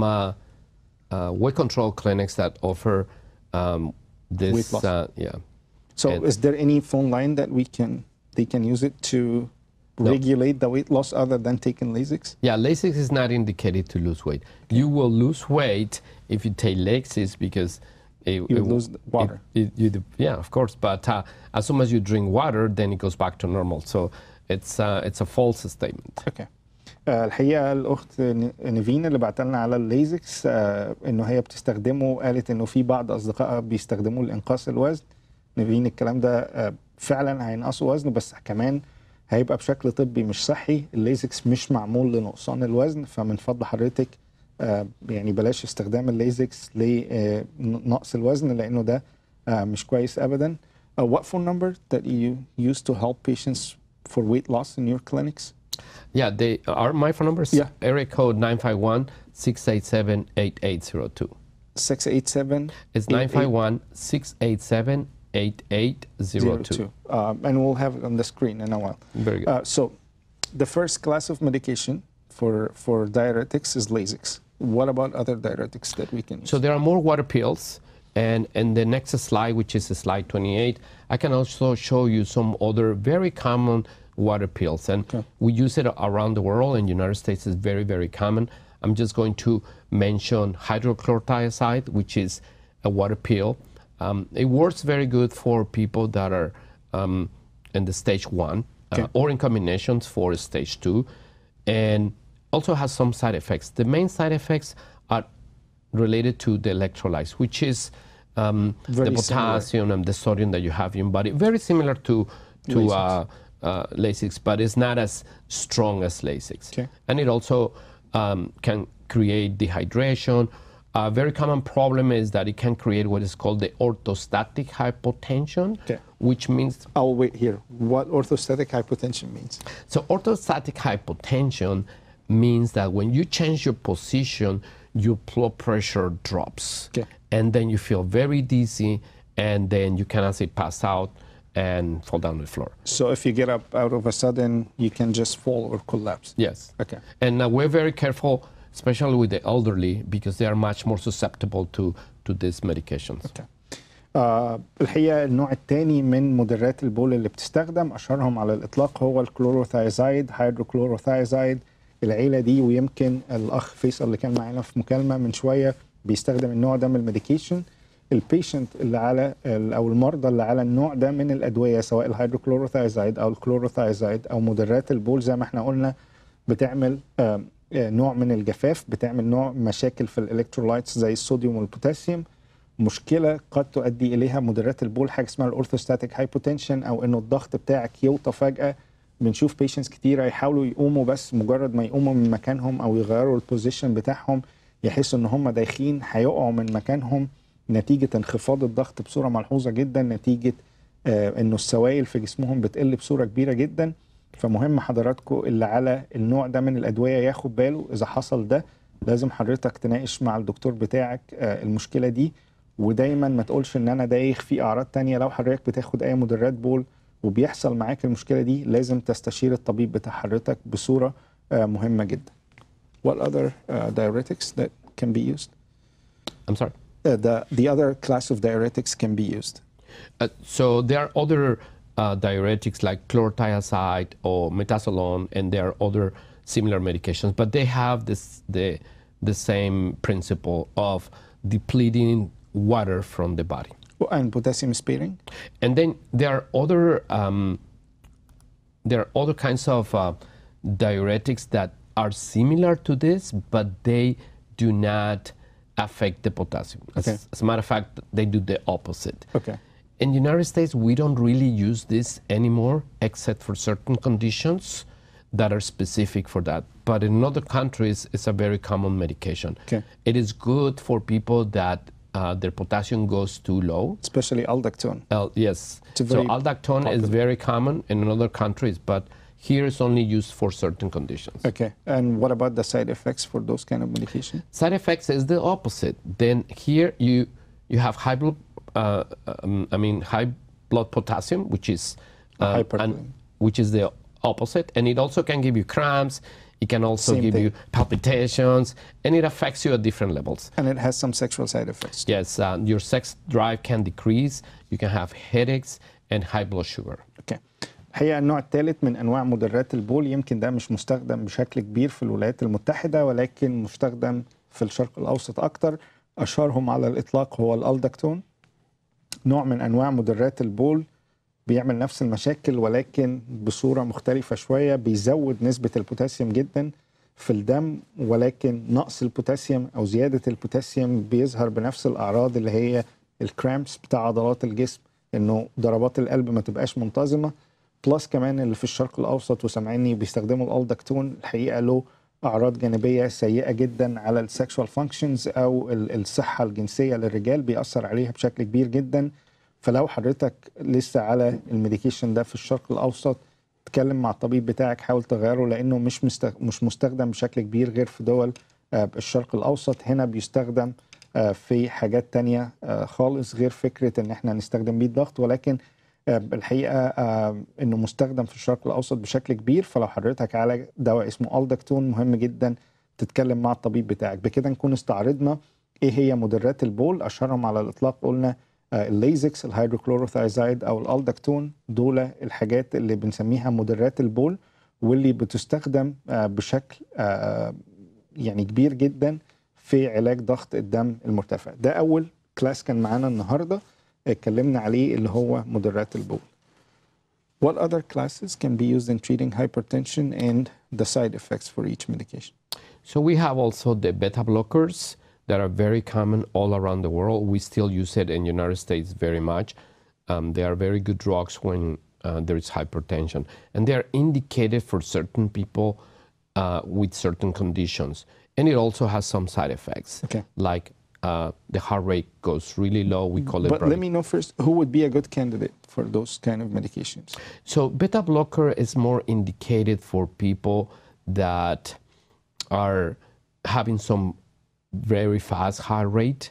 weight control clinics that offer this. Weight loss. Yeah. So is there any phone line that they can use it to regulate the weight loss other than taking Lasix? Yeah, Lasix is not indicated to lose weight. You will lose weight if you take Lasix because you lose water. Yeah, of course. But as soon as you drink water, then it goes back to normal. So it's a false statement. Okay. الحقيقه الاخت نيفين اللي بعت لنا على الليزكس انه هي بتستخدمه، قالت انه في بعض اصدقائها بيستخدموه لانقاص الوزن. نيفين الكلام ده فعلا هينقصوا وزن، بس كمان هيبقى بشكل طبي مش صحي. الليزكس مش معمول لنقصان الوزن، فمن فضل حضرتك يعني بلاش استخدام الليزكس لنقص الوزن لانه ده مش كويس ابدا. What phone number that you use to help patients for weight loss in your clinics? Yeah, they are my phone numbers. Yeah. Area code 951-687-8802. 687. It's 951-687-8802. And we'll have it on the screen in a while. Very good. So the first class of medication for diuretics is Lasix. What about other diuretics that we can use? So there are more water pills. And in the next slide, which is slide 28, I can also show you some other very common water pills. And we use it around the world. In the United States, it's very, very common. I'm just going to mention hydrochlorothiazide, which is a water pill. It works very good for people that are in the stage 1 or in combinations for stage 2, and also has some side effects. The main side effects are related to the electrolytes, which is the potassium and the sodium that you have in your body. Very similar to Lasix, but it's not as strong as Lasix. And it also can create dehydration. A very common problem is that it can create what is called the orthostatic hypotension, which means... I'll wait here. What orthostatic hypotension means? So orthostatic hypotension means that when you change your position, your blood pressure drops. And then you feel very dizzy, and then you can actually pass out and fall down the floor. So if you get up out of a sudden, you can just fall or collapse? Yes. Okay. And we're very careful, especially with the elderly, because they are much more susceptible to these medications. Okay. الحقيقة النوع الثاني من مدرات البول اللي بتستخدم أشهرهم على الإطلاق هو الكلوروثايزايد، هيدروكلوروثايزايد. العيلة دي ويمكن الأخ فيصل اللي كان معانا في مكالمة من شوية بيستخدم النوع ده من الميديكيشن. البيشنت اللي على أو المرضى اللي على النوع ده من الأدوية سواء الهيدروكلوروثايزايد أو الكلوروثايزايد أو مدرات البول زي ما احنا قلنا بتعمل نوع من الجفاف، بتعمل نوع مشاكل في الإلكترولايتس زي الصوديوم والبوتاسيوم. مشكلة قد تؤدي إليها مدرات البول حاجة اسمها الأورثوستاتيك هايبوتنشن أو إنه الضغط بتاعك يوطى فجأة. بنشوف بيشنتس كتيرة يحاولوا يقوموا، بس مجرد ما يقوموا من مكانهم أو يغيروا البوزيشن بتاعهم يحسوا إن هم دايخين هيقعوا من مكانهم نتيجة انخفاض الضغط بصورة ملحوظة جدا، نتيجة إنه السوائل في جسمهم بتقل بصورة كبيرة جدا. فمهم حضراتكم اللي على النوع ده من الأدوية ياخد باله إذا حصل ده. لازم حضرتك تناقش مع الدكتور بتاعك المشكلة دي، ودايما ما تقولش ان انا دايخ في اعراض تانية. لو حضرتك بتاخد اي مدرات بول وبيحصل معاك المشكلة دي لازم تستشير الطبيب بتاع حضرتك بصورة مهمة جدا. What other diuretics that can be used? I'm sorry? The other class of diuretics can be used. So there are other diuretics like chlorothiazide or metasolone, and there are other similar medications, but they have the same principle of depleting water from the body. And potassium sparing? And then there are other kinds of diuretics that are similar to this, but they do not affect the potassium. As a matter of fact, they do the opposite. In the United States, we don't really use this anymore, except for certain conditions that are specific for that. But in other countries, it's a very common medication. It is good for people that their potassium goes too low. Especially aldactone. Yes. So aldactone is very common in other countries, but here it's only used for certain conditions. Okay. And what about the side effects for those kind of medication? Side effects is the opposite. Then here you have high blood potassium, which is which is the opposite, and it also can give you cramps. It can also give you palpitations, and it affects you at different levels. And it has some sexual side effects. Yes, your sex drive can decrease. You can have headaches and high blood sugar. Okay. الحقيقة النوع الثالث من أنواع مدرات البول يمكن ده مش مستخدم بشكل كبير في الولايات المتحدة، ولكن مستخدم في الشرق الأوسط أكتر. أشهرهم على الإطلاق هو الألدكتون، نوع من أنواع مدرات البول بيعمل نفس المشاكل ولكن بصورة مختلفة شوية. بيزود نسبة البوتاسيوم جدا في الدم، ولكن نقص البوتاسيوم أو زيادة البوتاسيوم بيظهر بنفس الأعراض اللي هي الكرامبس بتاع عضلات الجسم، إنه ضربات القلب ما تبقاش منتظمة. بلس كمان اللي في الشرق الأوسط وسامعيني بيستخدموا الألدكتون الحقيقة له أعراض جانبية سيئة جدا على السكشوال فانكشنز أو الصحة الجنسية للرجال، بيأثر عليها بشكل كبير جدا. فلو حضرتك لسه على الميديكيشن ده في الشرق الأوسط اتكلم مع الطبيب بتاعك، حاول تغيره لأنه مش مستخدم بشكل كبير غير في دول الشرق الأوسط. هنا بيستخدم في حاجات تانية خالص غير فكرة ان احنا نستخدم بيه الضغط، ولكن الحقيقة انه مستخدم في الشرق الاوسط بشكل كبير. فلو حضرتك على دواء اسمه الدكتون مهم جدا تتكلم مع الطبيب بتاعك. بكده نكون استعرضنا ايه هي مدرات البول. اشهرهم على الاطلاق قلنا الليزكس، الهيدروكلوروثايزايد او الالدكتون. دول الحاجات اللي بنسميها مدرات البول واللي بتستخدم بشكل يعني كبير جدا في علاج ضغط الدم المرتفع. ده اول كلاس كان معانا النهارده اتكلمنا عليه اللي هو مدرات البول. What other classes can be used in treating hypertension and the side effects for each medication? So we have also the beta blockers that are very common all around the world. We still use it in the United States very much. They are very good drugs when there is hypertension. And they are indicated for certain people with certain conditions. And it also has some side effects, like the heart rate goes really low. We call it. But let me know first, who would be a good candidate for those kind of medications? So beta blocker is more indicated for people that are having some very fast heart rate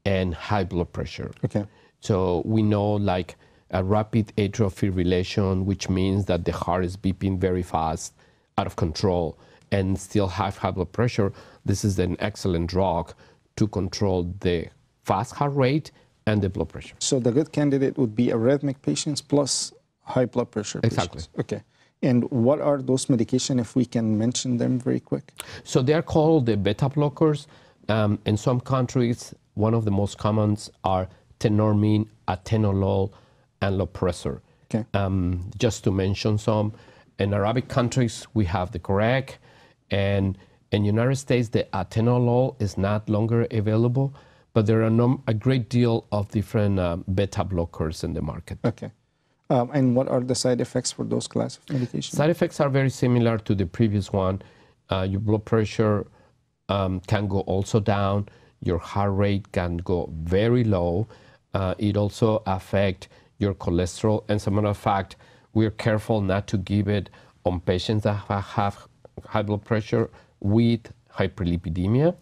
and high blood pressure. Okay. So we know like a rapid atrial fibrillation, which means that the heart is beating very fast, out of control, and still have high blood pressure. This is an excellent drug to control the fast heart rate and the blood pressure. So the good candidate would be arrhythmic patients plus high blood pressure patients. Exactly. Okay. And what are those medications, if we can mention them very quick? So they are called the beta blockers. In some countries, one of the most common are tenormin, atenolol, and lopressor. Okay. Just to mention some. In Arabic countries, we have the correct, and in the United States, the atenolol is not longer available, but there are a great deal of different beta blockers in the market. Okay. And what are the side effects for those class of medications? Side effects are very similar to the previous one. Your blood pressure can go also down. Your heart rate can go very low. It also affects your cholesterol. And as a matter of fact, we're careful not to give it on patients that have high blood pressure with hyperlipidemia,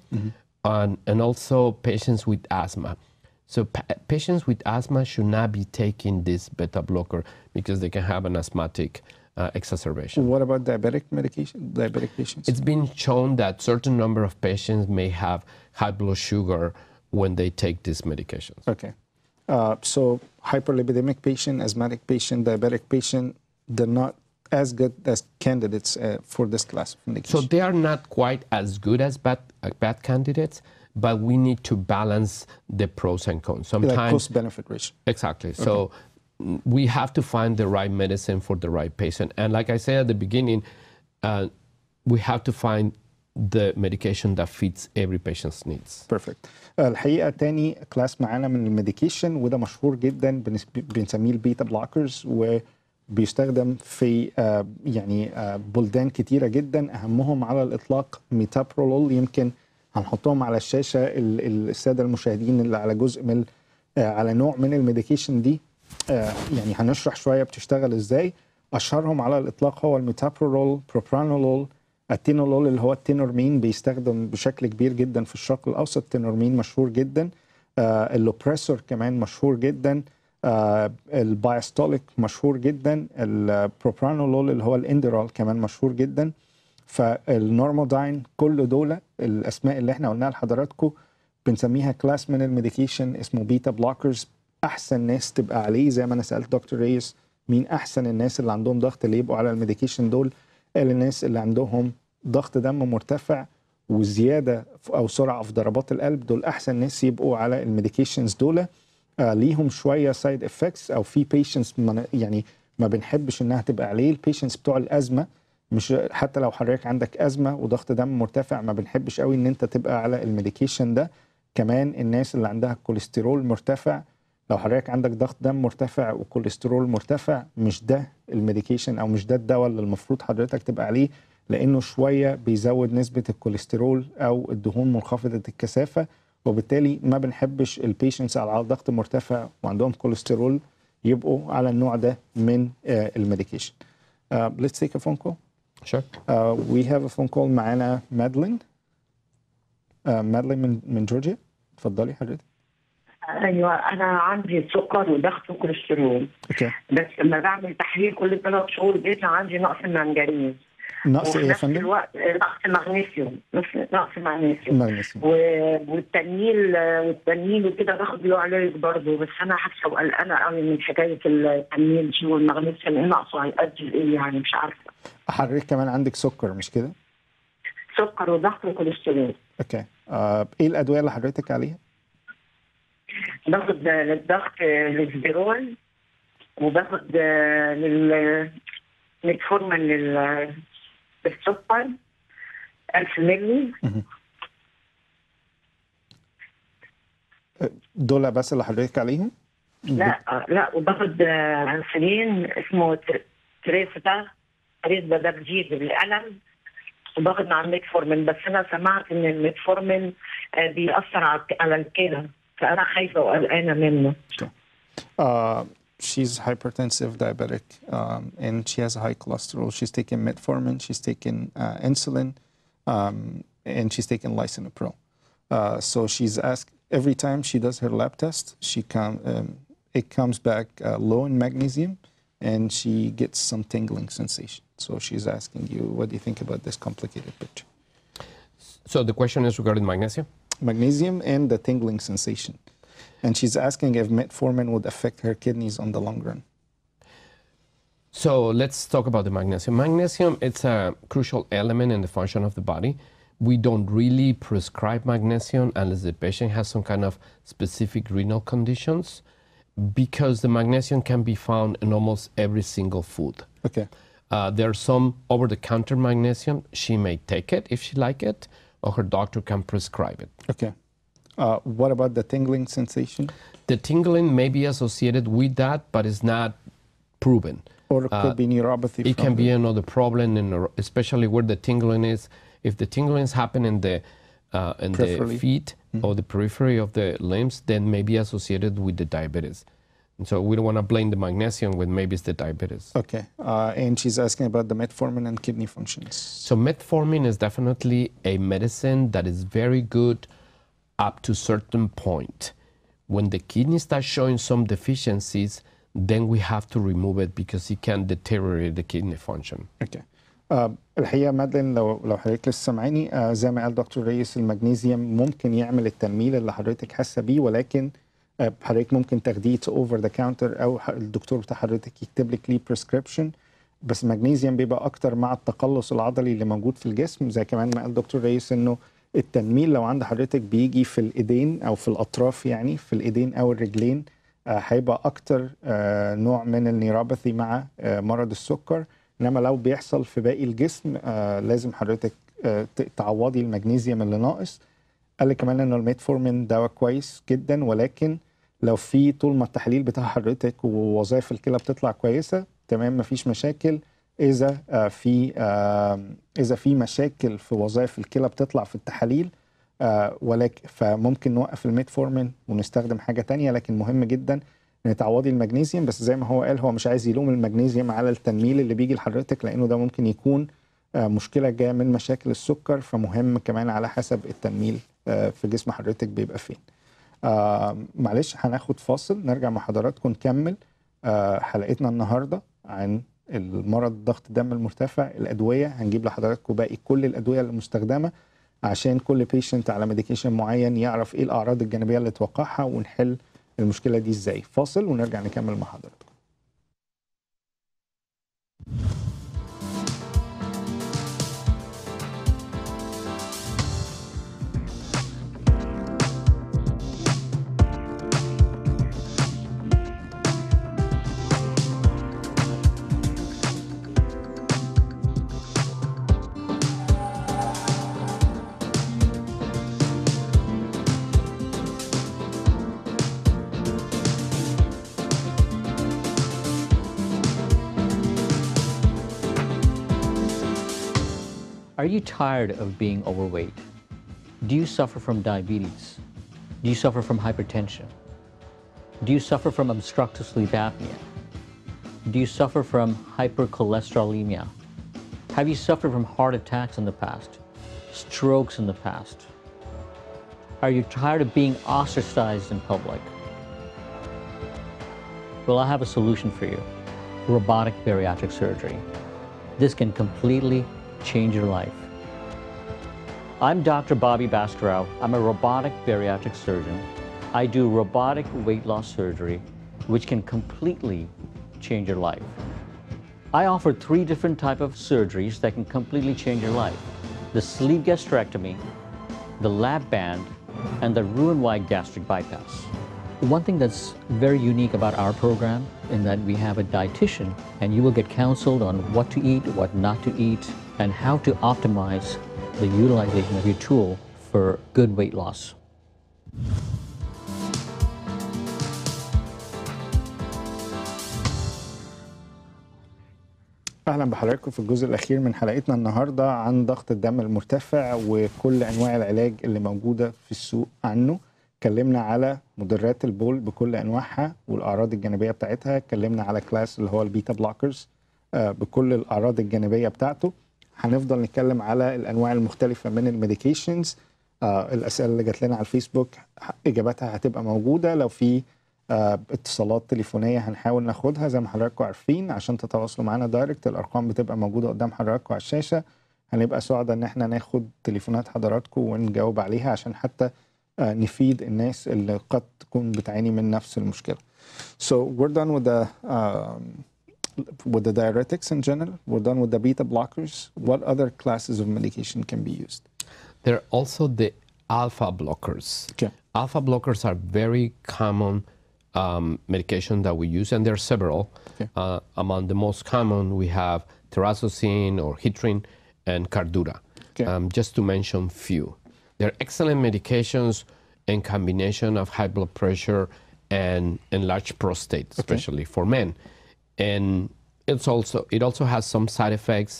and also patients with asthma. So patients with asthma should not be taking this beta blocker because they can have an asthmatic exacerbation. What about diabetic patients? It's been shown that certain number of patients may have high blood sugar when they take these medications. Okay. So hyperlipidemic patient, asthmatic patient, diabetic patient, they're not as good as candidates for this class of medication. So they are not quite as good as bad candidates, but we need to balance the pros and cons. Sometimes like cost-benefit ratio. Exactly. So we have to find the right medicine for the right patient. And like I said at the beginning, we have to find the medication that fits every patient's needs. Perfect. الحقيقة تاني كلاس معانا من الميديكيشن وده مشهور جدا بنسميه البيتا بلوكرز وبيستخدم في يعني بلدان كتيرة جدا. أهمهم على الإطلاق ميتابرولول. يمكن هنحطهم على الشاشة السادة المشاهدين اللي على جزء من على نوع من الميديكيشن دي. يعني هنشرح شوية بتشتغل ازاي. أشهرهم على الإطلاق هو الميتابرولول، بروبرانولول، التينولول اللي هو التينورمين بيستخدم بشكل كبير جدا في الشرق الأوسط. التينورمين مشهور جدا. اللوبريسور كمان مشهور جدا. البايستوليك مشهور جدا. البروبرانولول اللي هو الاندرال كمان مشهور جدا. فالنورموداين كل دول الأسماء اللي احنا قلناها لحضراتكم بنسميها كلاس من الميديكيشن اسمه بيتا بلوكرز. أحسن ناس تبقى عليه زي ما أنا سألت دكتور ريوس مين أحسن الناس اللي عندهم ضغط اللي يبقوا على الميديكيشن دول. الناس اللي عندهم ضغط دم مرتفع وزياده او سرعه في ضربات القلب دول احسن ناس يبقوا على الميديكيشنز دول. ليهم شويه سايد افكتس او في بيشنتس يعني ما بنحبش انها تبقى عليه. البيشنتس بتوع الازمه مش حتى لو حضرتك عندك ازمه وضغط دم مرتفع ما بنحبش قوي ان انت تبقى على الميديكيشن ده. كمان الناس اللي عندها كوليسترول مرتفع لو حضرتك عندك ضغط دم مرتفع وكوليسترول مرتفع مش ده الميديكيشن او مش ده الدواء اللي المفروض حضرتك تبقى عليه لانه شويه بيزود نسبه الكوليسترول او الدهون منخفضه الكثافه وبالتالي ما بنحبش البيشنتس على ضغط مرتفع وعندهم كوليسترول يبقوا على النوع ده من الميديكيشن. Let's take a phone call. Sure. We have a phone call معانا مادلين. مادلين من جورجيا. اتفضلي حضرتك. ايوه انا عندي سكر وضغط وكوليسترول. اوكي. بس لما بعمل تحليل كل 3 شهور بيطلع عندي نقص المنجنيز. نقص ايه يا نفس فندم؟ الوقت نقص مغنيسيوم. نقص مغنيسيوم. والتنميل وكده باخد له علاج برضه، بس انا حاسه وقلقانه قوي من حكايه التنميل دي والمغنيسيوم ايه ناقصه هيؤدي لايه يعني مش عارفه. حضرتك كمان عندك سكر مش كده؟ سكر وضغط وكوليسترول. اوكي. ايه الادويه اللي حضرتك عليها؟ باخد للضغط للسبيرول، وباخد ميتفورمين للسكر 1000 مللي. دول بس اللي حضرتك عليهم؟ لا وباخد انسولين اسمه تريستا ده جديد بالقلم، وباخد مع الميتفورمين. بس انا سمعت ان الميتفورمين بيأثر على الكلى، فانا خايفه وقلقانه منه. She's hypertensive diabetic, and she has a high cholesterol. She's taking metformin, she's taking insulin, and she's taking lisinopril. So she's asked every time she does her lab test, it comes back low in magnesium, and she gets some tingling sensation. So she's asking you, what do you think about this complicated picture? So the question is regarding magnesium? Magnesium and the tingling sensation. And she's asking if metformin would affect her kidneys on the long run. So let's talk about the magnesium. Magnesium, it's a crucial element in the function of the body. We don't really prescribe magnesium unless the patient has some kind of specific renal conditions, because the magnesium can be found in almost every single food. Okay. There's some over-the-counter magnesium. She may take it if she like it, or her doctor can prescribe it. Okay. What about the tingling sensation? The tingling may be associated with that, but it's not proven. Or it could be neuropathy. It can be another problem, especially where the tingling is. If the tingling is happening in the feet or the periphery of the limbs, then may be associated with the diabetes. And so we don't want to blame the magnesium when maybe it's the diabetes. Okay. And she's asking about the metformin and kidney functions. So metformin is definitely a medicine that is very good up to a certain point. When the kidney starts showing some deficiencies, then we have to remove it because it can deteriorate the kidney function. Okay. الحقيقه مادلين لو حضرتك لسه سامعاني، زي ما قال دكتور ريس المغنيسيوم ممكن يعمل التنميل اللي حضرتك حاسه بيه، ولكن حضرتك ممكن تاخديه اوفر ذا كاونتر او الدكتور بتاع حضرتك يكتب لك ليه بريسكريبشن. بس المغنيسيوم بيبقى اكتر مع التقلص العضلي اللي موجود في الجسم، زي كمان ما قال دكتور ريس انه التنميل لو عند حضرتك بيجي في الايدين او في الاطراف، يعني في الايدين او الرجلين، هيبقى اكتر نوع من النيوروباثي مع مرض السكر. انما لو بيحصل في باقي الجسم لازم حضرتك تعوضي المغنيسيوم اللي ناقص. قال لي كمان انه الميتفورمين دواء كويس جدا، ولكن لو في طول ما التحاليل بتاع حضرتك ووظائف الكلى بتطلع كويسه تمام مفيش مشاكل. اذا في مشاكل في وظائف الكلى بتطلع في التحاليل، ولكن فممكن نوقف الميتفورمين ونستخدم حاجه تانية. لكن مهم جدا ان تعوضي المغنيسيوم، بس زي ما هو قال هو مش عايز يلوم المغنيسيوم على التنميل اللي بيجي لحضرتك، لانه ده ممكن يكون مشكله جايه من مشاكل السكر. فمهم كمان على حسب التنميل في جسم حضرتك بيبقى فين. معلش هناخد فاصل، نرجع مع حضراتكم نكمل حلقتنا النهارده عن المرض ضغط الدم المرتفع. الادويه هنجيب لحضراتكم باقي كل الادويه المستخدمه عشان كل بيشنت على ميديكيشن معين يعرف ايه الاعراض الجانبيه اللي توقعها ونحل المشكله دي ازاي. فاصل ونرجع نكمل مع حضراتكم. Are you tired of being overweight? Do you suffer from diabetes? Do you suffer from hypertension? Do you suffer from obstructive sleep apnea? Do you suffer from hypercholesterolemia? Have you suffered from heart attacks in the past? Strokes in the past? Are you tired of being ostracized in public? Well, I have a solution for you. Robotic bariatric surgery. This can completely change your life. I'm Dr. Bobby Baskerov. I'm a robotic bariatric surgeon. I do robotic weight loss surgery, which can completely change your life. I offer 3 different types of surgeries that can completely change your life. The sleeve gastrectomy, the lap band, and the Roux-en-Y gastric bypass. One thing that's very unique about our program is that we have a dietitian, and you will get counseled on what to eat, what not to eat, and how to optimize the utilization of your tool for good weight loss. اهلا بحضراتكم في الجزء الاخير من حلقتنا النهارده عن ضغط الدم المرتفع وكل انواع العلاج اللي موجوده في السوق عنه. اتكلمنا على مدرات البول بكل انواعها والاعراض الجانبيه بتاعتها، اتكلمنا على كلاس اللي هو البيتا بلوكرز بكل الاعراض الجانبيه بتاعته. هنفضل نتكلم على الانواع المختلفه من الميديكيشنز. الاسئله اللي جات لنا على الفيسبوك اجاباتها هتبقى موجوده، لو في اتصالات تليفونيه هنحاول ناخدها زي ما حضراتكم عارفين عشان تتواصلوا معانا دايركت. الارقام بتبقى موجوده قدام حضراتكم على الشاشه. هنبقى سعداء ان احنا ناخد تليفونات حضراتكم ونجاوب عليها عشان حتى نفيد الناس اللي قد تكون بتعاني من نفس المشكله. So we're done with the diuretics in general. We're done with the beta blockers. What other classes of medication can be used? There are also the alpha blockers. Okay. Alpha blockers are very common medication that we use, and there are several. Okay. Among the most common, we have terazosin or Hitrin and Cardura, okay. Just to mention few. They're excellent medications in combination of high blood pressure and enlarged prostate, especially for men. And it also has some side effects.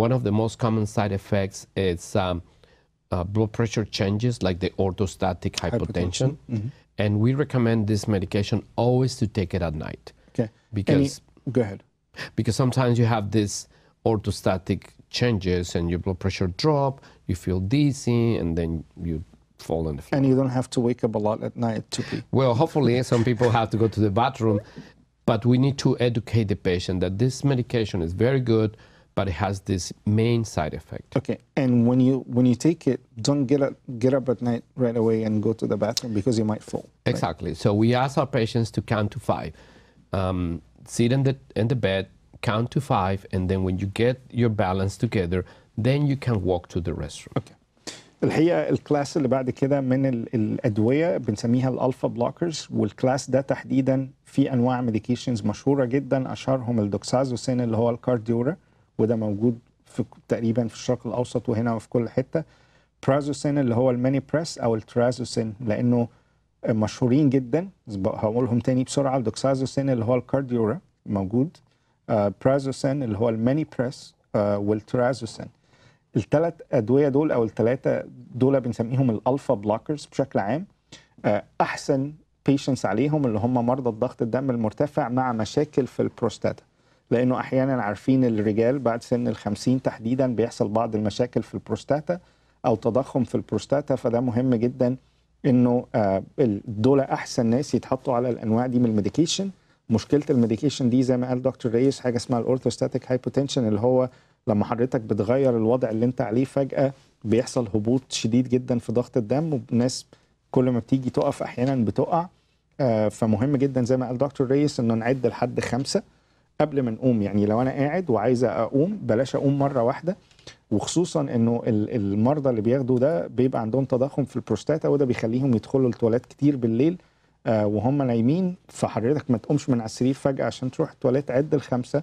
One of the most common side effects is blood pressure changes, like the orthostatic hypotension. Mm-hmm. And we recommend this medication always to take it at night. Okay. Because go ahead. Because sometimes you have this orthostatic changes and your blood pressure drop, you feel dizzy, and then you fall on the floor. And you don't have to wake up a lot at night to pee. Well, hopefully some people have to go to the bathroom, but we need to educate the patient that this medication is very good, but it has this main side effect. Okay, and when you take it, don't get up at night right away and go to the bathroom because you might fall. Right? Exactly. So we ask our patients to count to 5. Sit in the bed, count to 5, and then when you get your balance together, then you can walk to the restroom. Okay. الحقيقه الكلاس اللي بعد كده من الادويه بنسميها الالفا بلوكرز، والكلاس ده تحديدا في انواع ميديكيشنز مشهوره جدا، اشهرهم الدوكسازوسين اللي هو الكارديورا، وده موجود في تقريبا في الشرق الاوسط وهنا وفي كل حته. برازوسين اللي هو الماني بريس او الترازوسين لانه مشهورين جدا. هقولهم تاني بسرعه. الدوكسازوسين اللي هو الكارديورا موجود، برازوسين اللي هو الماني بريس، والترازوسين. الثلاث ادويه دول او الثلاثه دول بنسميهم الالفا بلوكرز بشكل عام. احسن بيشنتس عليهم اللي هم مرضى الضغط الدم المرتفع مع مشاكل في البروستاتا، لانه احيانا عارفين الرجال بعد سن ال50 تحديدا بيحصل بعض المشاكل في البروستاتا او تضخم في البروستاتا، فده مهم جدا انه دول احسن ناس يتحطوا على الانواع دي من الميديكيشن. مشكله الميديكيشن دي زي ما قال دكتور ريوس حاجه اسمها الاورثوستاتيك هايبوتنشن، اللي هو لما حضرتك بتغير الوضع اللي انت عليه فجاه بيحصل هبوط شديد جدا في ضغط الدم، والناس كل ما بتيجي تقف احيانا بتقع. فمهم جدا زي ما قال دكتور ريوس انه نعد لحد 5 قبل ما نقوم. يعني لو انا قاعد وعايزه اقوم بلاش اقوم مره واحده، وخصوصا انه المرضى اللي بياخدوا ده بيبقى عندهم تضخم في البروستاتا، وده بيخليهم يدخلوا التواليت كتير بالليل وهم نايمين. فحضرتك ما تقومش من على السرير فجاه عشان تروح التواليت، عد ل5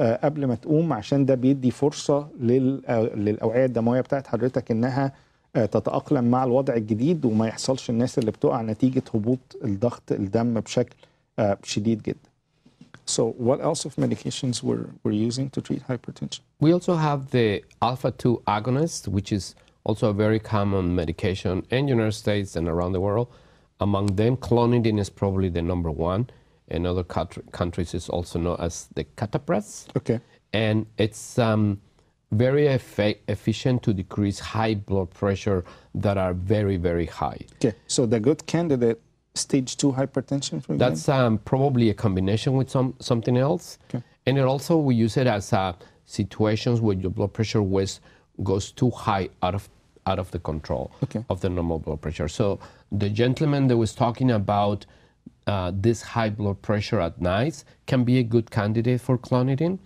قبل ما تقوم، عشان ده بيدي فرصه للاوعيه الدمويه بتاعت حضرتك انها تتاقلم مع الوضع الجديد، وما يحصلش الناس اللي بتقع نتيجه هبوط الضغط الدم بشكل شديد جدا. So what else of medications we're using to treat hypertension? We also have the alpha-2 agonist, which is also a very common medication in the United States and around the world. Among them, clonidine is probably the number 1. In other countries, it's also known as the catapres. Okay. And it's very efficient to decrease high blood pressure that are very, very high. Okay, so the good candidate, stage 2 hypertension, for example? That's probably a combination with something else. Okay. And it also, we use it as situations where your blood pressure goes too high out of the control of the normal blood pressure. So the gentleman that was talking about this high blood pressure at night can be a good candidate for clonidine,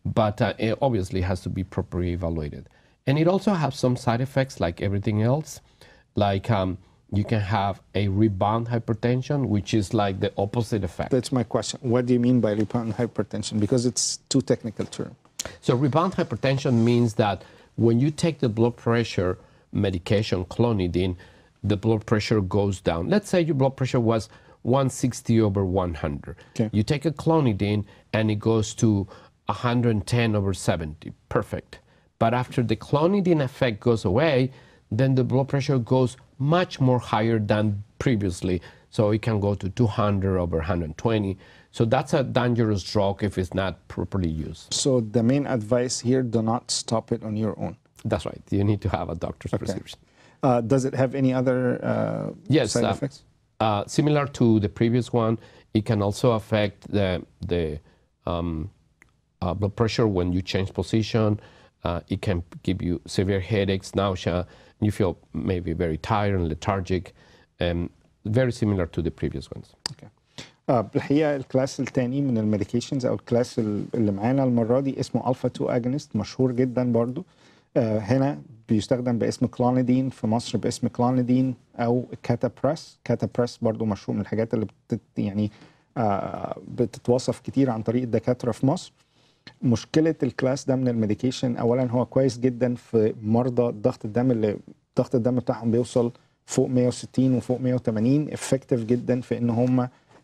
but it obviously has to be properly evaluated. And it also has some side effects like everything else. Like you can have a rebound hypertension, which is like the opposite effect. That's my question. What do you mean by rebound hypertension? Because it's too technical term. So rebound hypertension means that when you take the blood pressure medication, clonidine, the blood pressure goes down. Let's say your blood pressure was 160/100. Okay. You take a clonidine and it goes to 110/70. Perfect. But after the clonidine effect goes away, then the blood pressure goes much more higher than previously. So it can go to 200/120. So that's a dangerous drug if it's not properly used. So the main advice here, do not stop it on your own. That's right. You need to have a doctor's prescription. Does it have any other side effects? Similar to the previous one, it can also affect the blood pressure when you change position. It can give you severe headaches, nausea. You feel maybe very tired and lethargic. Very similar to the previous ones. Okay. بالحقيقه الكلاس الثاني من الميديكيشنز او الكلاس اللي معانا المره دي اسمه الفا 2 اجونست، مشهور جدا برضو. هنا بيستخدم باسم كلونيدين، في مصر باسم كلونيدين او كاتابريس. كاتابريس برضو مشهور من الحاجات اللي بتتوصف كتير عن طريق الدكاتره في مصر. مشكله الكلاس ده من الميديكيشن، اولا هو كويس جدا في مرضى ضغط الدم اللي ضغط الدم بتاعهم بيوصل فوق 160 وفوق 180. افكتيف جدا في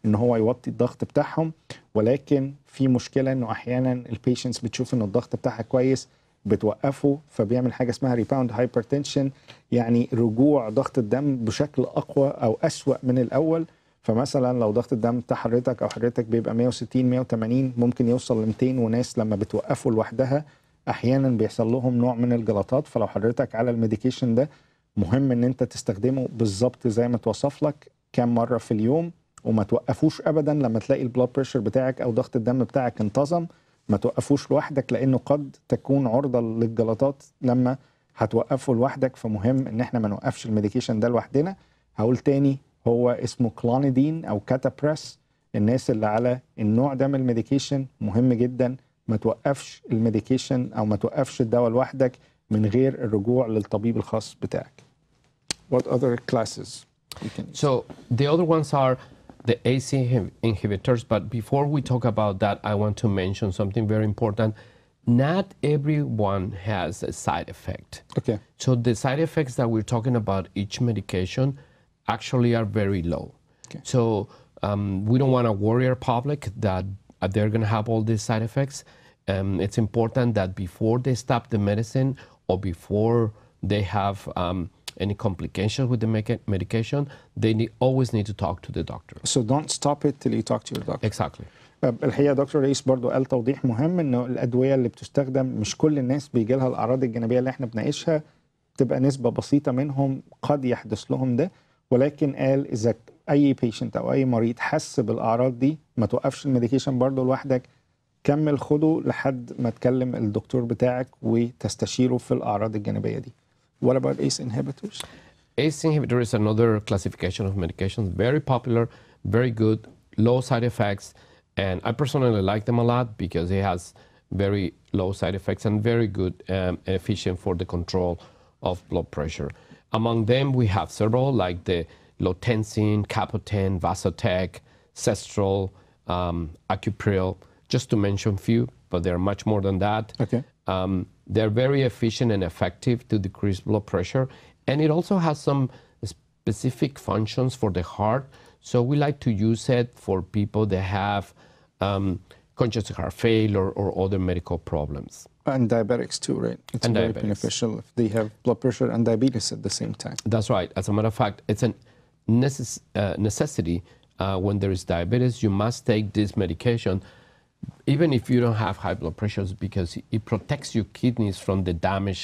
ان هو يوطي الضغط بتاعهم، ولكن في مشكله انه احيانا البيشنتس بتشوف ان الضغط بتاعها كويس بتوقفه، فبيعمل حاجه اسمها ريباوند هايبرتنشن، يعني رجوع ضغط الدم بشكل اقوى او اسوأ من الاول. فمثلا لو ضغط الدم بتاع حضرتك او حضرتك بيبقى 160 180 ممكن يوصل ل 200، وناس لما بتوقفه لوحدها احيانا بيحصل لهم نوع من الجلطات. فلو حضرتك على الميديكيشن ده مهم ان انت تستخدمه بالظبط زي ما توصف لك كام مره في اليوم، وما توقفوش ابدا لما تلاقي البلاد بريشر بتاعك او ضغط الدم بتاعك انتظم. ما توقفوش لوحدك لانه قد تكون عرضه للجلطات لما هتوقفه لوحدك. فمهم ان احنا ما نوقفش الميديكيشن ده لوحدنا. هقول تاني، هو اسمه كلونيدين او كاتابريس. الناس اللي على النوع ده من الميديكيشن مهم جدا ما توقفش الميديكيشن او ما توقفش الدواء لوحدك من غير الرجوع للطبيب الخاص بتاعك. What other classes you can use? So the other ones are the AC inhibitors, but before we talk about that, I want to mention something very important. Not everyone has a side effect. Okay. So the side effects that we're talking about each medication actually are very low. Okay. So we don't want to worry our public that they're going to have all these side effects. It's important that before they stop the medicine or before they have any complications with the medication, they always need to talk to the doctor. So don't stop it till you talk to your doctor. Exactly. الحقيقه دكتور رئيس برضو قال توضيح مهم، انه الادويه اللي بتستخدم مش كل الناس بيجي لها الاعراض الجانبيه اللي احنا بنعيشها، تبقى نسبه بسيطه منهم قد يحدث لهم ده. ولكن قال اذا اي بيشنت او اي مريض حس بالاعراض دي ما توقفش الميديكيشن برضو لوحدك، كمل خده لحد ما تكلم الدكتور بتاعك وتستشيره في الاعراض الجانبيه دي. What about ACE inhibitors? ACE inhibitor is another classification of medications, very popular, very good, low side effects, and I personally like them a lot because it has very low side effects and very good and efficient for the control of blood pressure. Among them, we have several like the Lotensin, Capoten, Vasotec, Cestrol, Acupril, just to mention a few, but there are much more than that. Okay. They're very efficient and effective to decrease blood pressure, and it also has some specific functions for the heart. So we like to use it for people that have congestive heart failure or other medical problems. And diabetics too, right? It's very beneficial if they have blood pressure and diabetes at the same time. That's right. As a matter of fact, it's a necessity when there is diabetes. You must take this medication even if you don't have high blood pressures, because it protects your kidneys from the damage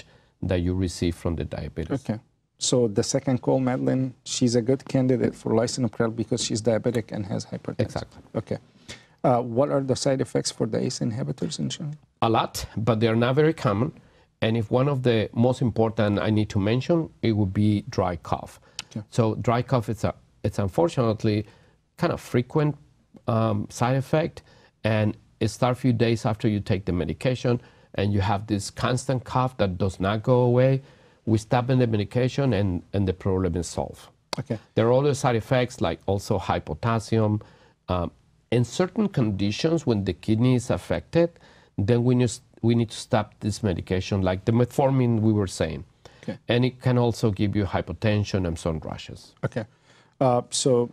that you receive from the diabetes. Okay. So the second call, Madeline, she's a good candidate for lisinopril because she's diabetic and has hypertension. Exactly. Okay. What are the side effects for the ACE inhibitors in general? A lot, but they're not very common. And if one of the most important I need to mention, it would be dry cough. Okay. So dry cough it's unfortunately kind of frequent side effect, and it starts a few days after you take the medication, and you have this constant cough that does not go away. We stop in the medication, and the problem is solved. Okay. There are other side effects like also high potassium. In certain conditions, when the kidney is affected, then we need to stop this medication, like the metformin we were saying. Okay. And it can also give you hypertension and some rashes. Okay. So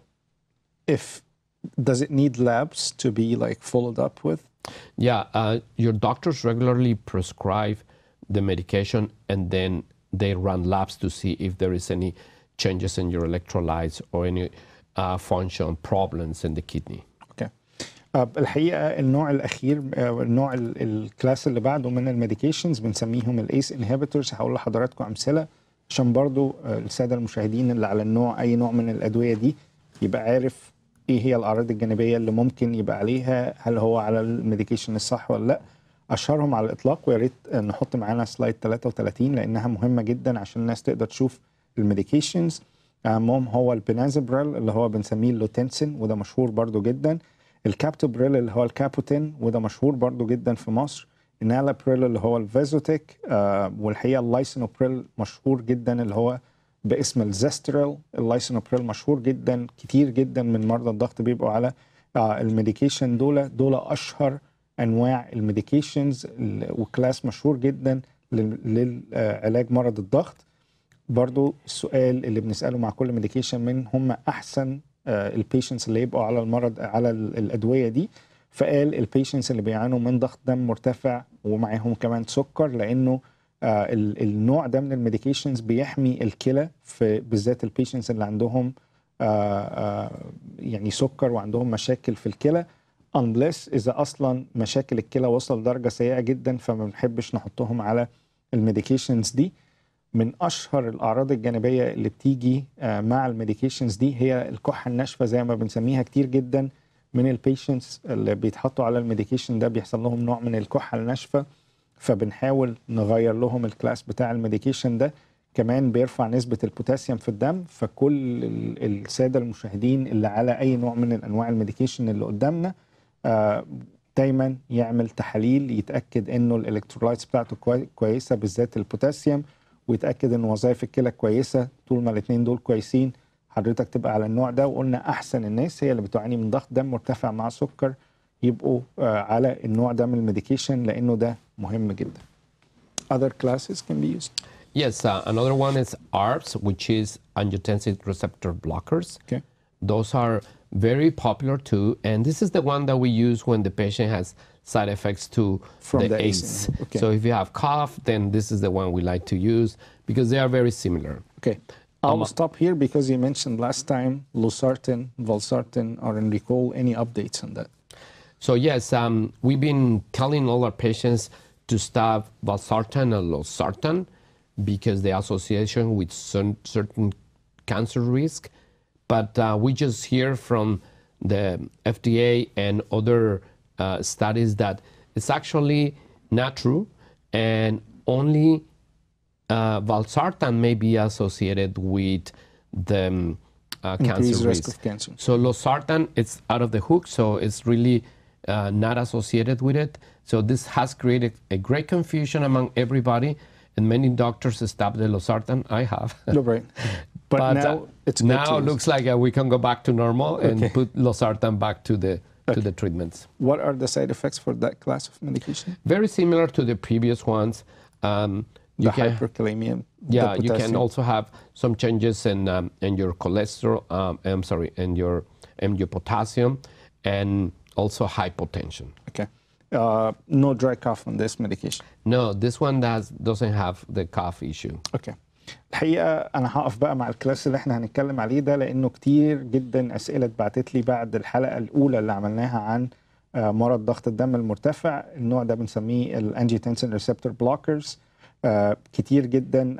does it need labs to be like followed up with? Yeah, your doctors regularly prescribe the medication, and then they run labs to see if there is any changes in your electrolytes or any function problems in the kidney. Okay. الحقيقة النوع الأخير النوع الكلاس اللي بعده من الميديكيشنز بنسميهم الأيس انهبيتورز. هقول لحضراتكم أمثلة عشان برضو السادة المشاهدين اللي على النوع أي نوع من الأدوية دي يبقى عارف إيه هي الأعراض الجانبية اللي ممكن يبقى عليها، هل هو على الميديكيشن الصح ولا لأ. أشهرهم على الإطلاق، ويا ريت نحط معانا سلايد 33 لأنها مهمة جدا عشان الناس تقدر تشوف الميديكيشنز. أهمهم هو البنازبريل اللي هو بنسميه اللوتنسين وده مشهور برضو جدا، الكابتوبريل اللي هو الكابوتين وده مشهور برضو جدا في مصر، النالابريل اللي هو الفازوتيك، والحقيقة اللايسينوبريل مشهور جدا اللي هو باسم الزستريل. اللايسينوبريل مشهور جدا، كتير جدا من مرضى الضغط بيبقوا على الميديكيشن دول أشهر أنواع الميديكيشنز وكلاس مشهور جدا للعلاج مرض الضغط. برضو السؤال اللي بنسأله مع كل ميديكيشن من هم أحسن البيشنتس اللي يبقوا على المرض على الأدوية دي، فقال البيشنتس اللي بيعانوا من ضغط دم مرتفع ومعاهم كمان سكر، لأنه النوع ده من الميديكيشنز بيحمي الكلى في بالذات البيشنتس اللي عندهم يعني سكر وعندهم مشاكل في الكلى، unless إذا أصلا مشاكل الكلى وصل لدرجة سيئة جدا فما بنحبش نحطهم على الميديكيشنز دي. من أشهر الأعراض الجانبية اللي بتيجي مع الميديكيشنز دي هي الكحة الناشفة زي ما بنسميها. كتير جدا من البيشنتس اللي بيتحطوا على الميديكيشن ده بيحصل لهم نوع من الكحة الناشفة، فبنحاول نغير لهم الكلاس بتاع الميديكيشن ده. كمان بيرفع نسبة البوتاسيوم في الدم، فكل السادة المشاهدين اللي على أي نوع من الأنواع الميديكيشن اللي قدامنا دايما يعمل تحاليل يتأكد إنه الإلكترولايتس بتاعته كويسة بالذات البوتاسيوم، ويتأكد إن وظائف الكلى كويسة. طول ما الاثنين دول كويسين حضرتك تبقى على النوع ده. وقلنا أحسن الناس هي اللي بتعاني من ضغط دم مرتفع مع سكر يبقوا على النوع ده من الميديكيشن لأنه ده مهم جدا. Other classes can be used. Yes, another one is ARBs, which is angiotensin receptor blockers. Okay. Those are very popular too, and this is the one that we use when the patient has side effects to the ACE. Okay. So if you have cough, then this is the one we like to use because they are very similar. Okay. I'll stop here because you mentioned last time losartan, valsartan are in recall. Any updates on that? So yes, we've been telling all our patients to stop valsartan and losartan because the association with certain cancer risk. But we just hear from the FDA and other studies that it's actually not true, and only valsartan may be associated with the cancer risk of cancer. So losartan, it's out of the hook, so it's really not associated with it. So this has created a great confusion among everybody, and many doctors stopped the losartan. I have. No, right. But now it's now looks like we can go back to normal and put losartan back to the treatments. What are the side effects for that class of medication? Very similar to the previous ones. The hyperkalemia. Yeah, you can also have some changes in your cholesterol. In your potassium, and also hypotension. Okay. No dry cough on this medication. No, this one doesn't have the cough issue. Okay. الحقيقة أنا هقف بقى مع الكلاس اللي احنا هنتكلم عليه ده لأنه كتير جدا أسئلة اتبعتت لي بعد الحلقة الأولى اللي عملناها عن مرض ضغط الدم المرتفع. النوع ده بنسميه الانجيوتنسين ريسبتور بلوكرز. كتير جدا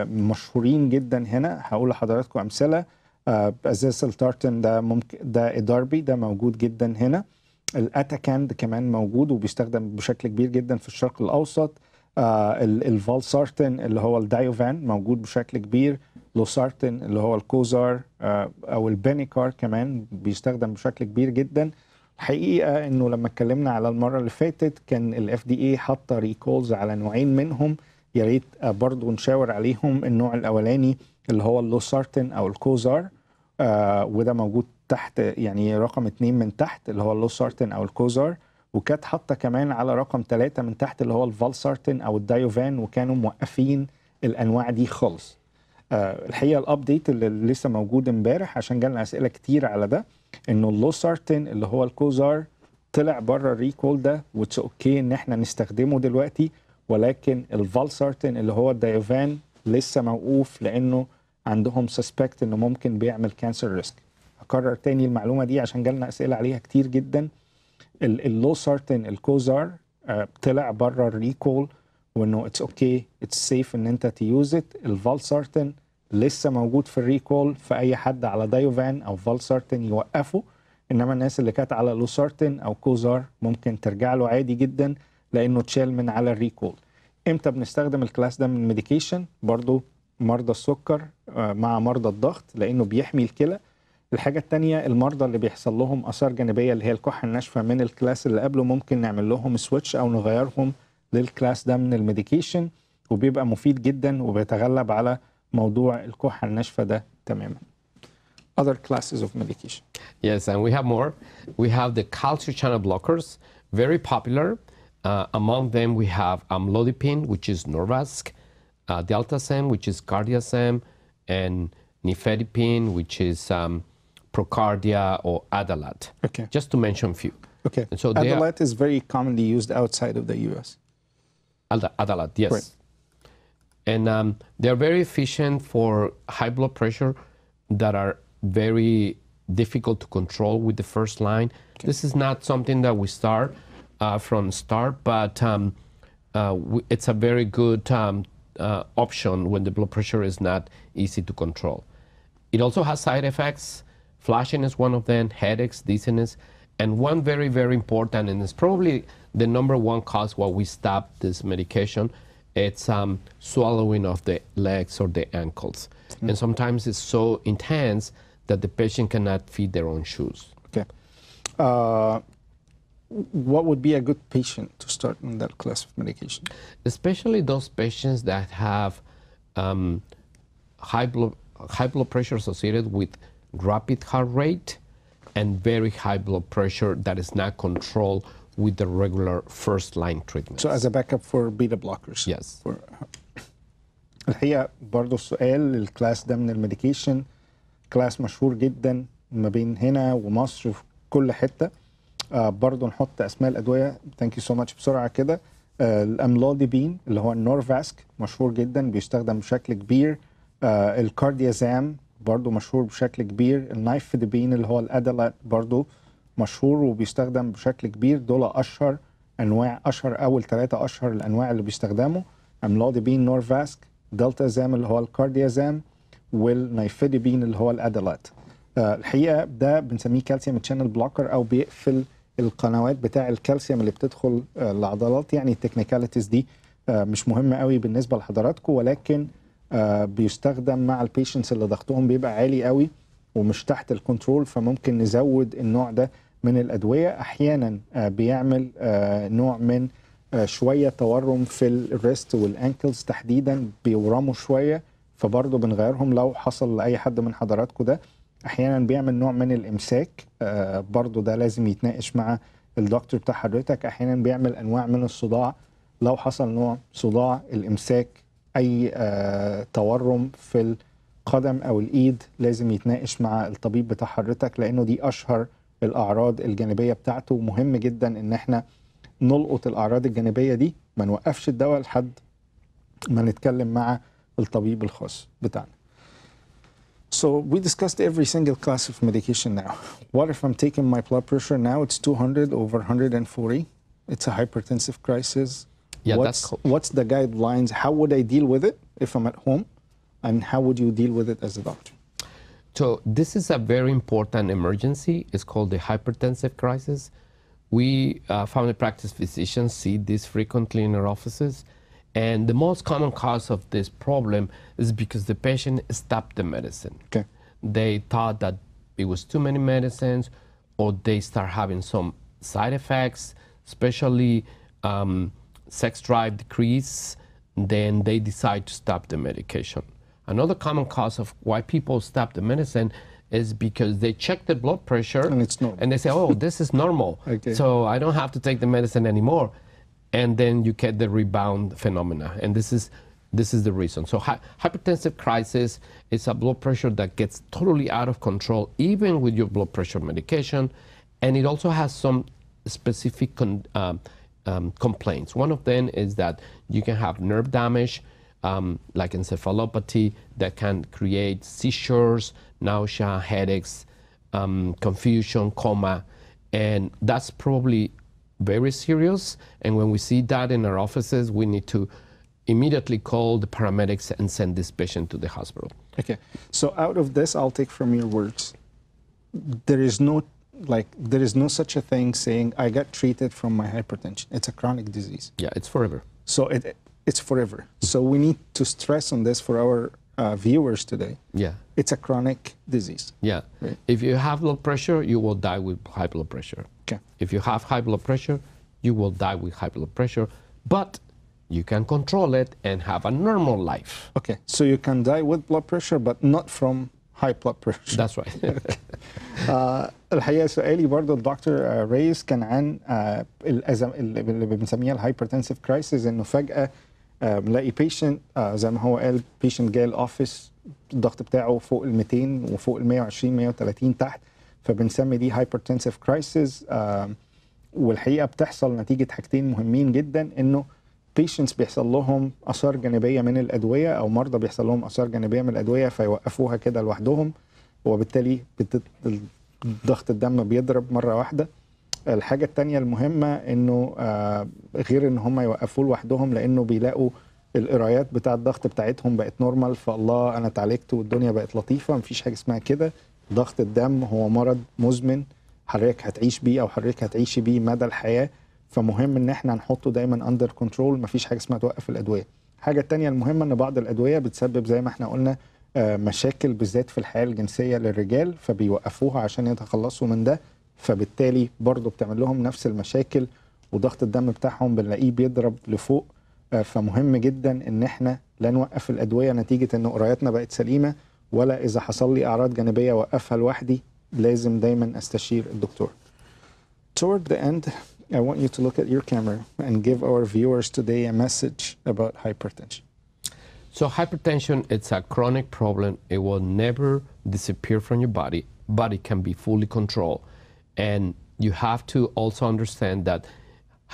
مشهورين جدا هنا. هقول لحضراتكم امثله. ازيسلتارتين ده ممكن، ده اداربي، ده موجود جدا هنا. الاتاكاند كمان موجود وبيستخدم بشكل كبير جدا في الشرق الاوسط. الفالسارتين اللي هو الدايوفان موجود بشكل كبير. لوسارتين اللي هو الكوزار او البينيكار كمان بيستخدم بشكل كبير جدا. الحقيقه انه لما اتكلمنا على المره اللي فاتت كان الاف دي اي حاطه ريكولز على نوعين منهم، يا ريت برضه نشاور عليهم. النوع الاولاني اللي هو اللوسارتين او الكوزار، وده موجود تحت يعني رقم 2 من تحت اللي هو اللوسارتين او الكوزار، وكانت حاطه كمان على رقم 3 من تحت اللي هو الفالسارتين او الدايوفان، وكانوا موقفين الانواع دي خالص. الحقيقه الابديت اللي لسه موجود امبارح عشان جالنا اسئله كتير على ده، انه اللوسارتين اللي هو الكوزار طلع بره الريكول ده، واتس اوكي ان احنا نستخدمه دلوقتي، ولكن الفالسارتين اللي هو الدايوفان لسه موقوف لانه عندهم سسبكت انه ممكن بيعمل كانسر ريسك. هكرر تاني المعلومه دي عشان جالنا اسئله عليها كتير جدا. اللوسارتين الكوزار طلع بره الريكول، وانه اتس اوكي اتس سيف ان انت تيوز ات. الفالسارتين لسه موجود في الريكول، فاي حد على دايوفان او فالسارتين يوقفه، انما الناس اللي كانت على لوسارتين او كوزار ممكن ترجع له عادي جدا لانه اتشال من على الريكول. امتى بنستخدم الكلاس ده من الميديكيشن؟ برضو مرضى السكر مع مرضى الضغط لانه بيحمي الكلى. الحاجة التانية المرضى اللي بيحصل لهم آثار جانبية اللي هي الكحة الناشفة من الكلاس اللي قبله، ممكن نعمل لهم سويتش أو نغيرهم للكلاس ده من الميديكيشن، وبيبقى مفيد جدا وبيتغلب على موضوع الكحة الناشفة ده تماما. Other classes of medication. Yes, and we have more. We have the calcium channel blockers, very popular. Among them we have amlodipine, which is Norvasc, Deltasem, which is Cardiasem, and nifedipine, which is Procardia or Adalat. Okay. Just to mention a few. Okay. And so Adalat is very commonly used outside of the US. Adalat, yes. Right. And they're very efficient for high blood pressure that are very difficult to control with the first line. Okay. This is not something that we start from start, but it's a very good option when the blood pressure is not easy to control. It also has side effects. Flashing is one of them, headaches, dizziness, and one very, very important, and it's probably the number one cause why we stop this medication, it's swallowing of the legs or the ankles. Mm-hmm. And sometimes it's so intense that the patient cannot feed their own shoes. Okay. What would be a good patient to start on that class of medication? Especially those patients that have high blood pressure associated with rapid heart rate and very high blood pressure that is not controlled with the regular first line treatment. So as a backup for beta blockers. Yes. الحقيقة برضو السؤال، الكلاس ده من الميديكيشن كلاس مشهور جدا ما بين هنا ومصر وفي كل حتة. برضو نحط اسماء الادوية. ثانك يو سو ماتش. بسرعة كده، الاملوديبين اللي هو النورفاسك مشهور جدا بيستخدم بشكل كبير. الكارديازام برضو مشهور بشكل كبير. النايفيدبين اللي هو الادالات برضو مشهور وبيستخدم بشكل كبير. دول اشهر انواع، اشهر اول 3 اشهر الانواع اللي بيستخدموا: املوديبين، نورفاسك، دلتازام اللي هو الكارديازام، والنايفيدبين اللي هو الادالات. الحقيقه ده بنسميه كالسيوم تشانل بلوكر او بيقفل القنوات بتاع الكالسيوم اللي بتدخل العضلات. يعني التكنيكاليتيز دي مش مهمه قوي بالنسبه لحضراتكم، ولكن بيستخدم مع البيشنتس اللي ضغطهم بيبقى عالي قوي ومش تحت الكنترول، فممكن نزود النوع ده من الادويه. احيانا بيعمل نوع من شويه تورم في الريست والانكلز تحديدا، بيورموا شويه، فبرضه بنغيرهم لو حصل لاي حد من حضراتكم ده. احيانا بيعمل نوع من الامساك، برضه ده لازم يتناقش مع الدكتور بتاع حضرتك. احيانا بيعمل انواع من الصداع، لو حصل نوع صداع، الامساك، اي تورم في القدم او الايد، لازم يتناقش مع الطبيب بتاع حضرتك، لانه دي اشهر الاعراض الجانبيه بتاعته. مهم جدا ان احنا نلقط الاعراض الجانبيه دي، ما نوقفش الدواء لحد ما نتكلم مع الطبيب الخاص بتاعنا. So we discussed every single class of medication now. What if I'm taking my blood pressure now? It's 200 over 140. It's a hypertensive crisis. Yeah, what's the guidelines? How would I deal with it if I'm at home? And how would you deal with it as a doctor? So this is a very important emergency. It's called the hypertensive crisis. We family practice physicians see this frequently in our offices. And the most common cause of this problem is because the patient stopped the medicine. Okay. They thought that it was too many medicines, or they start having some side effects, especially sex drive decrease, then they decide to stop the medication. Another common cause of why people stop the medicine is because they check the blood pressure and it's normal. And they say, oh, this is normal, Okay. so I don't have to take the medicine anymore. And then you get the rebound phenomena, and this is the reason. So hypertensive crisis is a blood pressure that gets totally out of control, even with your blood pressure medication, and it also has some specific complaints. One of them is that you can have nerve damage, like encephalopathy, that can create seizures, nausea, headaches, confusion, coma, and that's probably very serious. And when we see that in our offices, we need to immediately call the paramedics and send this patient to the hospital. Okay. So out of this, I'll take from your words, there is no such a thing saying I got treated from my hypertension. It's a chronic disease. Yeah, it's forever. So it's forever. So we need to stress on this for our viewers today. Yeah. It's a chronic disease. Yeah. Right. If you have blood pressure, you will die with high blood pressure. Okay. If you have high blood pressure, you will die with high blood pressure, but you can control it and have a normal life. Okay. So you can die with blood pressure, but not from high blood pressure. That's right. الحقيقة سؤالي برضو الدكتور ريس كان عن الأزمة اللي بنسميها الهايبرتنسيف كرايسيس، إنه فجأة نلاقي بيشنت زي ما هو قال، بيشنت جاي الأوفيس الضغط بتاعه فوق ال 200 وفوق ال 120 130 تحت، فبنسمي دي هايبرتنسيف كرايسيس. والحقيقة بتحصل نتيجة حاجتين مهمين جدا، إنه بيشنتس بيحصل لهم آثار جانبية من الأدوية، أو مرضى بيحصل لهم آثار جانبية من الأدوية فيوقفوها كده لوحدهم، وبالتالي ضغط الدم بيضرب مرة واحدة. الحاجة التانية المهمة إنه غير إن هم يوقفوه لوحدهم، لأنه بيلاقوا القرايات بتاع الضغط بتاعتهم بقت نورمال، فالله أنا اتعالجت والدنيا بقت لطيفة. مفيش حاجة اسمها كده. ضغط الدم هو مرض مزمن حضرتك هتعيش بيه أو حضرتك هتعيشي بيه مدى الحياة، فمهم إن احنا نحطه دايما أندر كنترول. مفيش حاجة اسمها توقف الأدوية. الحاجة التانية المهمة إن بعض الأدوية بتسبب زي ما احنا قلنا مشاكل بالذات في الحياة الجنسية للرجال، فبيوقفوها عشان يتخلصوا من ده، فبالتالي برضو بتعمل لهم نفس المشاكل وضغط الدم بتاعهم بنلاقيه بيضرب لفوق. فمهم جدا ان احنا لا نوقف الادويه نتيجه ان قراياتنا بقت سليمه، ولا اذا حصل لي اعراض جانبيه اوقفها لوحدي، لازم دايما استشير الدكتور. Toward the end, I want you to look at your camera and give our viewers today a message about hypertension. So hypertension, it's a chronic problem. It will never disappear from your body, but it can be fully controlled. And you have to also understand that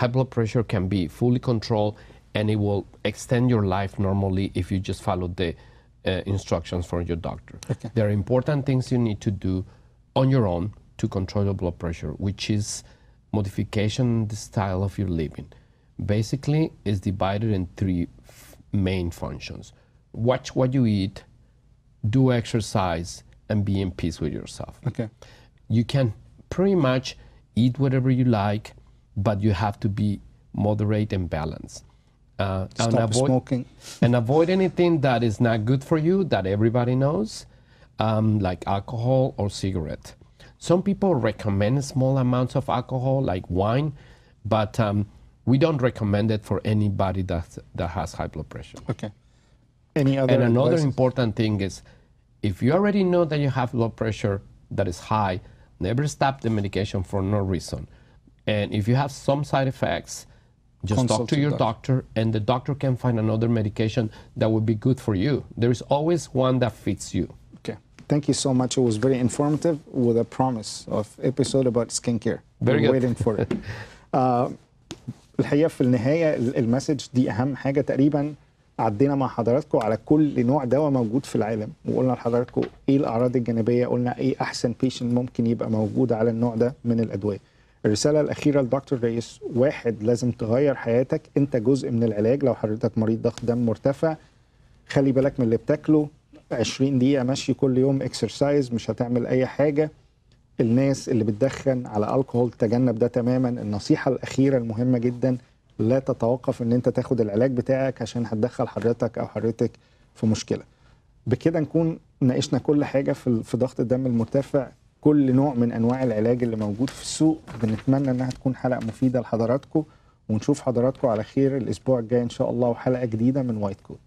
high blood pressure can be fully controlled, and it will extend your life normally if you just follow the instructions from your doctor. Okay. There are important things you need to do on your own to control your blood pressure, which is modification in the style of your living. Basically, it's divided in three main functions. Watch what you eat, do exercise, and be in peace with yourself. Okay. You can pretty much eat whatever you like, but you have to be moderate and balanced. Stop smoking. And avoid anything that is not good for you, that everybody knows, like alcohol or cigarette. Some people recommend small amounts of alcohol, like wine, but we don't recommend it for anybody that has high blood pressure. Okay. Any other And another advices? important thing is, if you already know that you have blood pressure that is high, never stop the medication for no reason. And if you have some side effects, just Consult talk to your doctor, and the doctor can find another medication that would be good for you. There is always one that fits you. Okay. Thank you so much. It was very informative with a promise of episode about skincare. Very We're good. waiting for it. الحقيقة في النهاية المسج دي أهم حاجة تقريبا. عدينا مع حضراتكم على كل نوع دواء موجود في العالم، وقلنا لحضراتكم ايه الاعراض الجانبيه، قلنا ايه احسن بيشنت ممكن يبقى موجود على النوع ده من الادويه. الرساله الاخيره لدكتور ريس، واحد لازم تغير حياتك، انت جزء من العلاج. لو حضرتك مريض ضغط دم مرتفع خلي بالك من اللي بتاكله، 20 دقيقه مشي كل يوم اكسرسايز مش هتعمل اي حاجه. الناس اللي بتدخن على الكحول تجنب ده تماما. النصيحه الاخيره المهمه جدا، لا تتوقف ان انت تاخد العلاج بتاعك عشان هتدخل حضرتك او حضرتك في مشكله. بكده نكون ناقشنا كل حاجه في ضغط الدم المرتفع، كل نوع من انواع العلاج اللي موجود في السوق. بنتمنى انها تكون حلقه مفيده لحضراتكم، ونشوف حضراتكم على خير الاسبوع الجاي ان شاء الله وحلقه جديده من وايت كوت.